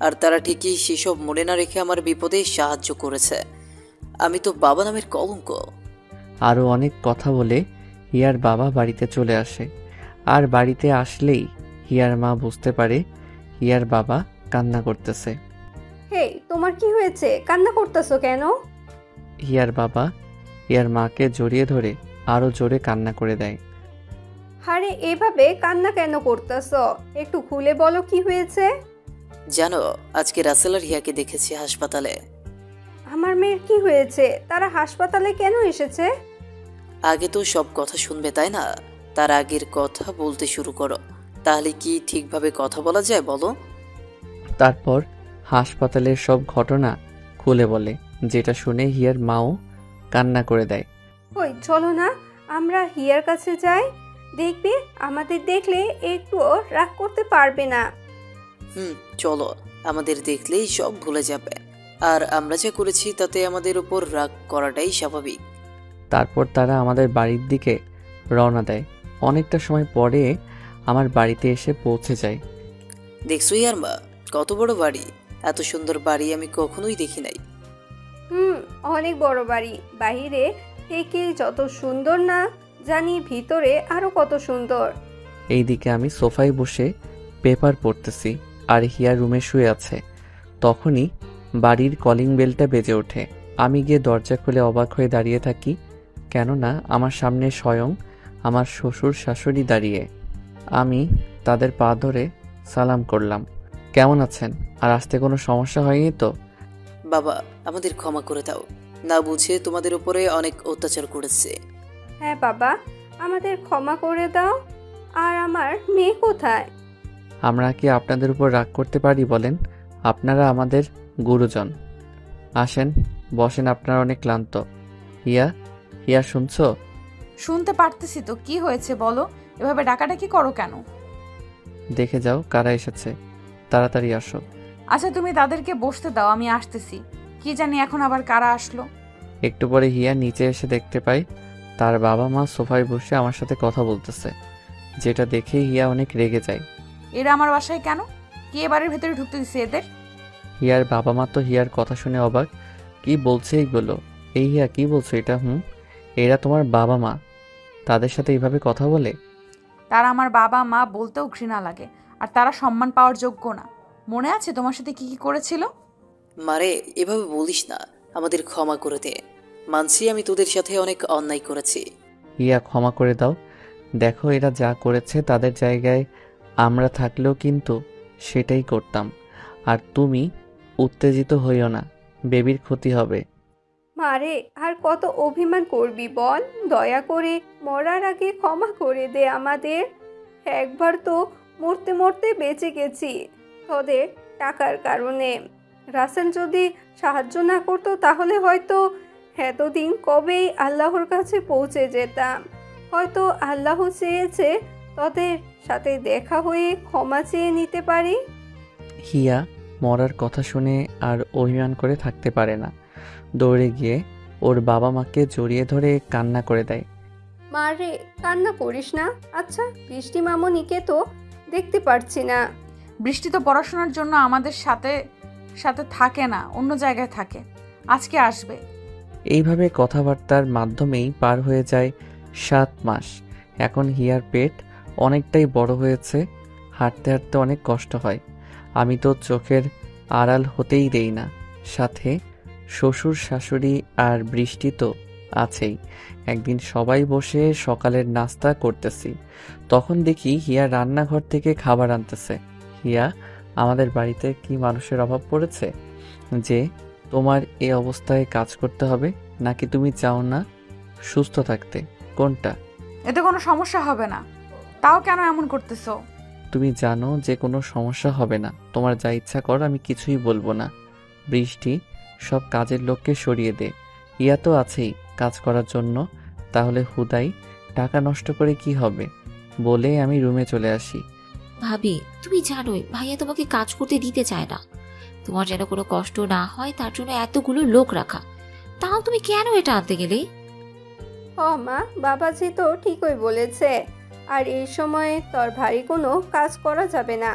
আর তারা ঠিকই সেসব মনে না রেখে আমার বিপদে সাহায্য করেছে। আমি তো বাবা নামের কলঙ্ক। আরও অনেক কথা বলে হিয়ার বাবা বাড়িতে চলে আসে। আর বাড়িতে আসলেই হিয়ার মা বুঝতে পারে হিয়ার বাবা কান্না করতেছে। হেই, তোমার কি হয়েছে? কান্না করতেছো কেন? হিয়ার বাবা হিয়ার মাকে জড়িয়ে ধরে আরও জোরে কান্না করে দেয়। আরে এভাবে কান্না কেন করতেছো? একটু খুলে বলো কি হয়েছে। জানো, আজকে রাসেল আর হিয়াকে দেখেছি হাসপাতালে। আমার মেয়ের কি হয়েছে? তারা হাসপাতালে কেন এসেছে? আগে তো সব কথা শুনবে, তাই না? তার আগের কথা বলতে শুরু করো, তাহলে কি ঠিকভাবে কথা বলা যায় বলো? তারপর হাসপাতালের সব ঘটনা খুলে বলে, যেটা শুনে হিয়ার মাও কান্না করে দেয়। ওই চলো না, আমরা হিয়ার কাছে যাই। দেখবে আমাদের দেখলে একটুও রাগ করতে পারবে না। চলো, আমাদের দেখলেই সব ভুলে যাবে। আর আমরা যা করেছি তাতে আমাদের উপর রাগ করাটাই স্বাভাবিক। তারপর তারা আমাদের বাড়ির দিকে রওনা দেয়। অনেকটা সময় পরে আমার বাড়িতে এসে পৌঁছে যায়। দেখছো ইয়ার মা, কত বড় বাড়ি! এত সুন্দর বাড়ি আমি কখনোই দেখি নাই। অনেক বড় বাড়ি। বাইরে থেকে যত সুন্দর না জানি ভিতরে আরো কত সুন্দর। এইদিকে আমি সোফায় বসে পেপার পড়তেছি আর হিয়া রুমে শুয়ে আছে। তখনই বাড়ির কলিং বেলটা বেজে ওঠে। আমি গিয়ে দরজা খুলে অবাক হয়ে দাঁড়িয়ে থাকি, কেননা আমার সামনে স্বয়ং আমার শ্বশুর শাশুড়ি দাঁড়িয়ে। আমি তাদের পা ধরে সালাম করলাম, কেমন আছেন? আর আসতে কোনো সমস্যা হয়নি তো? বাবা, আমাদের ক্ষমা করে দাও, না বুঝে তোমাদের উপরে অনেক অত্যাচার করেছে। হ্যাঁ বাবা, আমাদের ক্ষমা করে দাও। আর আমার মেয়ে কোথায়? আমরা কি আপনাদের উপর রাগ করতে পারি বলেন? আপনারা আমাদের গুরুজন। আসেন, বসেন, আপনারা অনেক ক্লান্ত। হিয়া, হিয়া শুনছো? শুনতে পারতেছি তো, কি হয়েছে বলো? এভাবে ডাকাডাকি করো কেন? দেখে যাও কারা এসেছে, তাড়াতাড়ি আসো। আচ্ছা, তুমি তাদেরকে বসতে দাও, আমি আসতেছি। কি জানি এখন আবার কারা আসলো। একটু পরে হিয়া নিচে এসে দেখতে পাই তার বাবা মা সোফায় বসে আমার সাথে কথা বলতেছে। যেটা দেখে হিয়া অনেক রেগে যায়। এরা আমার বাসায় কেন? কে বাড়ির ভেতরে ঢুকতে দিছে এদের? হিয়ার বাবা মা তো হিয়ার কথা শুনে অবাক। কি বলছে এইগুলো? এই হিয়া কি বলছো এটা? এরা তোমার বাবা মা, তাদের সাথে এইভাবে কথা বলে? তারা আমার বাবা মা বলতেও ঘৃণা লাগে, আর তারা সম্মান পাওয়ার যোগ্য না। মনে আছে তোমার সাথে কি কি করেছিল? মারে, এভাবে বলিস না, আমাদের ক্ষমা করে দে। মানছি আমি তোদের সাথে অনেক অন্যায় করেছি। হিয়া ক্ষমা করে দাও। দেখো এরা যা করেছে তাদের জায়গায় আমরা থাকলেও কিন্তু সেটাই করতাম। আর তুমি উত্তেজিত হইও না, বেবির ক্ষতি হবে। মারে, আর কত অভিমান করবি বল? দয়া করে মরার আগে ক্ষমা করে দে আমাদের। একবার তো মরতে মরতে বেঁচে গেছি তোদের টাকার কারণে। রাসেল যদি সাহায্য না করতো তাহলে হয়তো এতদিন কবেই আল্লাহর কাছে পৌঁছে যেতাম। হয়তো আল্লাহ চেয়েছে তোদের সাথে দেখা হয়ে ক্ষমা চেয়ে নিতে পারি। হিয়া মরার কথা শুনে আর অভিমান করে থাকতে পারে না। দৌড়ে গিয়ে ওর বাবা মাকে জড়িয়ে ধরে কান্না করে দেয়। মারে, কান্না করিস না। আচ্ছা, বৃষ্টি মামনিকে তো দেখতে পারছি না। বৃষ্টি তো পড়াশোনার জন্য আমাদের সাথে সাথে থাকে না, অন্য জায়গায় থাকে। আজকে আসবে। এইভাবে কথাবার্তার মাধ্যমেই পার হয়ে যায় 7 মাস। এখন হিয়ার পেট অনেকটাই বড় হয়েছে, হাঁটতে হাঁটতে অনেক কষ্ট হয়। আমি তো চোখের আড়াল হতেই দেই না। সাথে শ্বশুর শাশুড়ি আর বৃষ্টি তো আছেই। একদিন সবাই বসে সকালের নাস্তা করতেছি, তখন দেখি হিয়া রান্নাঘর থেকে খাবার আনতেছে। হিয়া, আমাদের বাড়িতে কি মানুষের অভাব পড়েছে যে তোমার এই অবস্থায় কাজ করতে হবে? নাকি তুমি চাও না সুস্থ থাকতে? কোনটা? এতে কোনো সমস্যা হবে না, তাও কেন এমন করতেছো? তুমি জানো যে কোনো সমস্যা হবে না। তোমার যা ইচ্ছা কর, আমি কিছুই বলবো না। বৃষ্টি, সব কাজের লোককে সরিয়ে দে। ইয়া তো আছেই কাজ করার জন্য, তাহলে হুদাই টাকা নষ্ট করে কি হবে? বলে আমি রুমে চলে আসি। ভাবি, তুমি জানোই ভাইয়া তোমাকে কাজ করতে দিতে চায় না। তোমার যেন কোনো কষ্ট না হয় তার জন্য এতগুলো লোক রাখা। তাও তুমি কেন এটা আনতে গেলে? ও মা, বাবাজি তো ঠিকই বলেছে। আর এই সময়ে তোর ভারী কোনো কাজ করা যাবে না।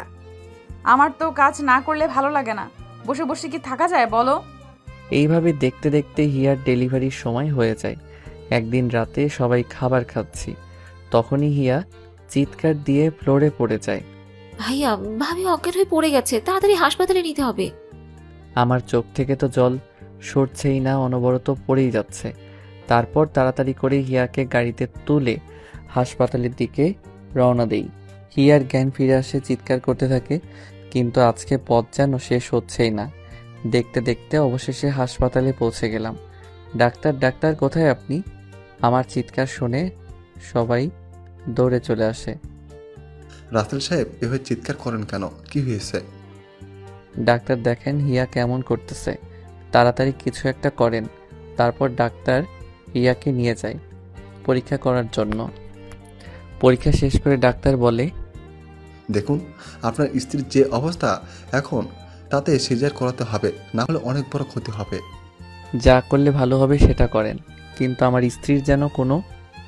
আমার তো কাজ না করলে ভালো লাগে না। বসে বসে কি থাকা যায় বলো? এইভাবে দেখতে দেখতে হিয়ার ডেলিভারির সময় হয়ে যায়। একদিন রাতে সবাই খাবার খাচ্ছি, তখনই হিয়া চিৎকার দিয়ে ফ্লোরে পড়ে যায়। ভাইয়া, ভাবি অজ্ঞান হয়ে পড়ে গেছে, তাড়াতাড়ি হাসপাতালে নিতে হবে। আমার চোখ থেকে তো জল সরছেই না, অনবরত পড়েই যাচ্ছে। তারপর তাড়াতাড়ি করে হিয়াকে গাড়িতে তুলে হাসপাতালের দিকে রওনা দেই। হিয়ার জ্ঞান ফিরে আসে, চিৎকার করতে থাকে, কিন্তু আজকে পথ যেন শেষ হচ্ছেই না। দেখতে দেখতে অবশেষে হাসপাতালে পৌঁছে গেলাম। ডাক্তার, ডাক্তার কোথায় আপনি? আমার চিৎকার শুনে সবাই দৌড়ে চলে আসে। রাসেল সাহেব, এভাবে চিৎকার করেন কেন? কি হয়েছে? ডাক্তার দেখেন হিয়া কেমন করতেছে, তাড়াতাড়ি কিছু একটা করেন। তারপর ডাক্তার হিয়াকে নিয়ে যায় পরীক্ষা করার জন্য। পরীক্ষা শেষ করে ডাক্তার বলে, দেখুন, আপনার স্ত্রীর যে অবস্থা এখন, তাতে সিজার করাতে হবে, না হলে অনেক বড় ক্ষতি হবে। যা করলে ভালো হবে সেটা করেন, কিন্তু আমার স্ত্রীর যেন কোনো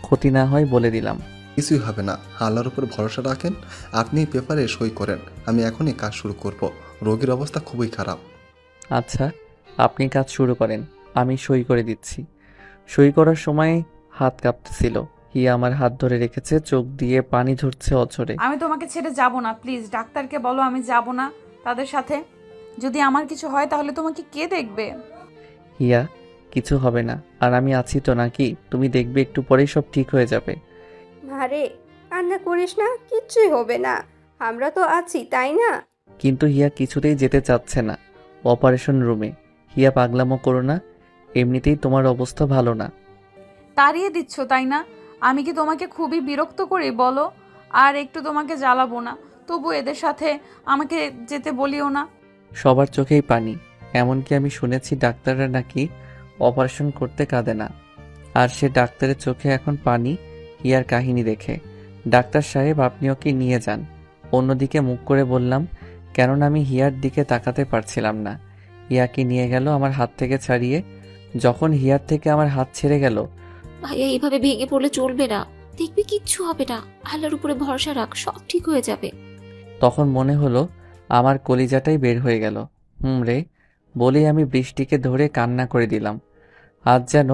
ক্ষতি না হয় বলে দিলাম। কিছুই হবে না, আল্লাহর উপর ভরসা রাখেন। আপনি পেপারে সই করেন, আমি এখনই কাজ শুরু করব। রোগীর অবস্থা খুবই খারাপ। আচ্ছা, আপনি কাজ শুরু করেন, আমি সই করে দিচ্ছি। সই করার সময় হাত কাঁপতেছিল। হিয়া আমার হাত ধরে রেখেছে, চোখ দিয়ে পানি ঝরছে অঝরে। আমি তোমাকে ছেড়ে যাব না, প্লিজ। ডাক্তারকে বলো আমি যাব না তাদের সাথে। যদি আমার কিছু হয় তাহলে তোমাকে কে দেখবে? হিয়া, কিছু হবে না, আর আমি আছি তো নাকি? তুমি দেখবে একটু পরেই সব ঠিক হয়ে যাবে। মারে, কান্না করিস না, কিচ্ছুই হবে না। আমরা তো আছি, তাই না? কিন্তু হিয়া কিছুতেই যেতে চাচ্ছে না অপারেশন রুমে। হিয়া, পাগলামো করো না, এমনিতেই তোমার অবস্থা ভালো না। তাড়িয়ে দিচ্ছ তাই না? আমি কি তোমাকে খুবই বিরক্ত করি বলো? আর একটু তোমাকে জ্বালাবো না, তবু এদের সাথে আমাকে যেতে বলিও না। সবার চোখেই পানি, এমনকি আমি শুনেছি ডাক্তাররা নাকি অপারেশন করতে কাঁদে না। আর সে ডাক্তারের চোখে এখন পানি হিয়ার কাহিনী দেখে। ডাক্তার সাহেব, আপনি ওকে নিয়ে যান। অন্যদিকে মুখ করে বললাম, কেননা আমি হিয়ার দিকে তাকাতে পারছিলাম না। হিয়াকে নিয়ে গেল আমার হাত থেকে ছাড়িয়ে। যখন হিয়ার থেকে আমার হাত ছেড়ে গেল, ভাইয়া, এইভাবে ভেঙে পড়লে চলবে না। দেখবি কিচ্ছু হবে না, আল্লাহর উপরে ভরসা রাখ, সব ঠিক হয়ে যাবে। তখন মনে হলো আমার কলিজাটাই বের হয়ে গেল। রে বলেই আমি বৃষ্টিকে ধরে কান্না করে দিলাম। আজ যেন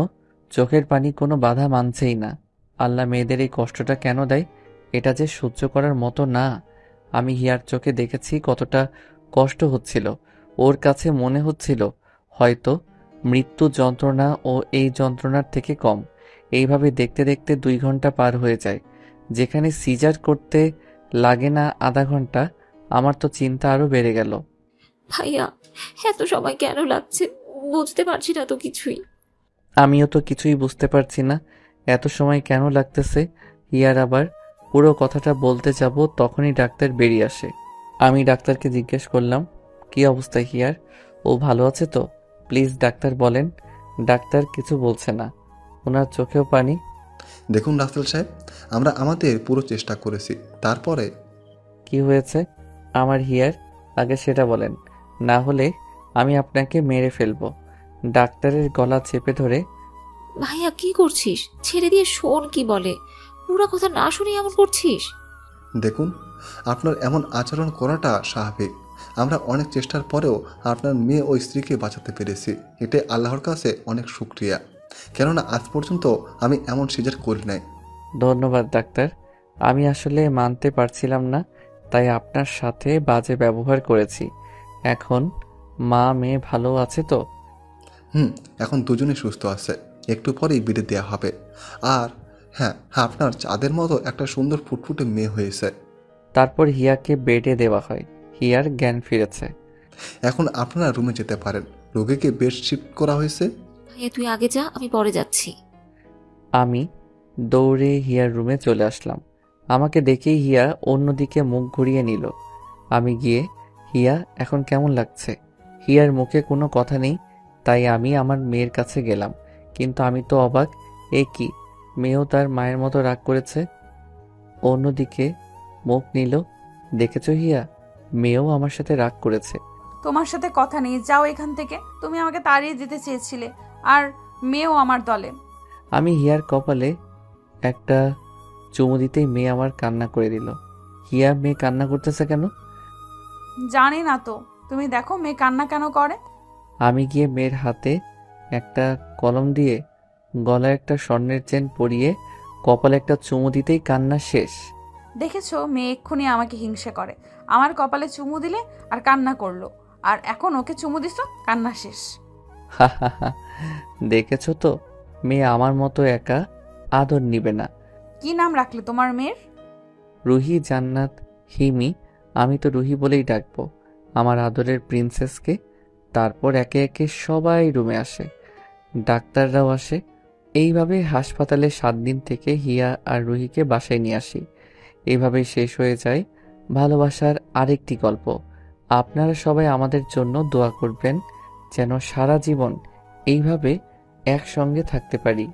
চোখের পানি কোনো বাধা মানছেই না। আল্লাহ মেয়েদের এই কষ্টটা কেন দেয়, এটা যে সহ্য করার মতো না। আমি হিয়ার চোখে দেখেছি কতটা কষ্ট হচ্ছিল। ওর কাছে মনে হচ্ছিল হয়তো মৃত্যু যন্ত্রণা ও এই যন্ত্রণার থেকে কম। এইভাবে দেখতে দেখতে 2 ঘন্টা পার হয়ে যায়। যেখানে সিজার করতে লাগে না আধা ঘন্টা, আমার তো চিন্তা আরো বেড়ে গেল। ভাইয়া, এত সময় কেন লাগছে বুঝতে পারছি না তো কিছুই। আমিও তো কিছুই বুঝতে পারছি না এত সময় কেন লাগতেছে। হিয়ার আবার পুরো কথাটা বলতে যাব, তখনই ডাক্তার বেরিয়ে আসে। আমি ডাক্তারকে জিজ্ঞেস করলাম, কি অবস্থা হিয়ার, ও ভালো আছে তো? প্লিজ ডাক্তার বলেন। ডাক্তার কিছু বলছে না, ওনার চোখেও পানি। দেখুন রাসেল সাহেব, আমরা আমাদের পুরো চেষ্টা করেছি, তারপরে কি হয়েছে আমার হিয়ার, আগে সেটা বলেন, না হলে আমি আপনাকে মেরে ফেলবো। ডাক্তারের গলা চেপে ধরে, ভাইয়া কি করছিস? ছেড়ে দিয়ে শোন কি বলে। পুরো কথা না শুনে এমন করছিস? দেখুন, আপনার এমন আচরণ করাটা স্বাভাবিক। আমরা অনেক চেষ্টার পরেও আপনার মেয়ে ও স্ত্রীকে বাঁচাতে পেরেছি। এটাই আল্লাহর কাছে অনেক শুকরিয়া, কেননা আজ পর্যন্ত আমি এমন সিজার করি নাই। ধন্যবাদ ডাক্তার, আমি আসলে মানতে পারছিলাম না, তাই আপনার সাথে বাজে ব্যবহার করেছি। এখন মা মেয়ে ভালো আছে তো? এখন দুজনেই সুস্থ আছে, একটু পরেই বিদায় দেওয়া হবে। আর হ্যাঁ, আপনার চাঁদের মতো একটা সুন্দর ফুটফুটে মেয়ে হয়েছে। তারপর হিয়াকে বেডে দেওয়া হয়। হিয়ার জ্ঞান ফিরেছে। এখন আপনারা রুমে যেতে পারেন, রোগীকে বেড শিফট করা হয়েছে। ভাইয়া তুই আগে যা, আমি পরে যাচ্ছি। আমি দৌড়ে হিয়ার রুমে চলে আসলাম। আমাকে দেখেই হিয়া অন্যদিকে মুখ ঘুরিয়ে নিল। আমি গিয়ে, হিয়া এখন কেমন লাগছে? হিয়ার মুখে কোনো কথা নেই, তাই আমি আমার মেয়ের কাছে গেলাম। কিন্তু আমি তো অবাক, এ কি, মেয়েও তার মায়ের মতো রাগ করেছে। অন্যদিকে মুখ নিল। দেখেছ হিয়া, মেয়েও আমার সাথে রাগ করেছে। তোমার সাথে কথা নেই, যাও এখান থেকে। তুমি আমাকে তাড়িয়ে দিতে চেয়েছিলে, আর মেয়েও আমার দলে। আমি হিয়ার কপালে একটা চুমু দিতেই মেয়ে আমার কান্না করে দিল। হিয়া, মেয়ে কান্না করতেছে কেন? জানি না তো, তুমি দেখো মেয়ে কান্না কেন করে। আমি গিয়ে মেয়ের হাতে একটা কলম দিয়ে গলায় একটা স্বর্ণের চেন পরিয়ে কপালে একটা চুমু দিতেই কান্না শেষ। দেখেছো, মেয়ে এক্ষুনি আমাকে হিংসে করে। আমার কপালে চুমু দিলে আর কান্না করলো, আর এখন ওকে চুমু দিছো, কান্না শেষ। দেখেছো তো, মেয়ে আমার মতো একা আদর নিবে না। কি নাম রাখলে তোমার মেয়ের? রুহি, জান্নাত, হিমি। আমি তো রুহি বলেই ডাকবো আমার আদরের প্রিন্সেসকে। তারপর একে একে সবাই রুমে আসে, ডাক্তাররাও আসে। এইভাবে হাসপাতালে 7 দিন থেকে হিয়া আর রুহিকে বাসায় নিয়ে আসি। এইভাবেই শেষ হয়ে যায় ভালোবাসার আরেকটি গল্প। আপনারা সবাই আমাদের জন্য দোয়া করবেন, যেন সারা জীবন এইভাবে একসঙ্গে থাকতে পারি।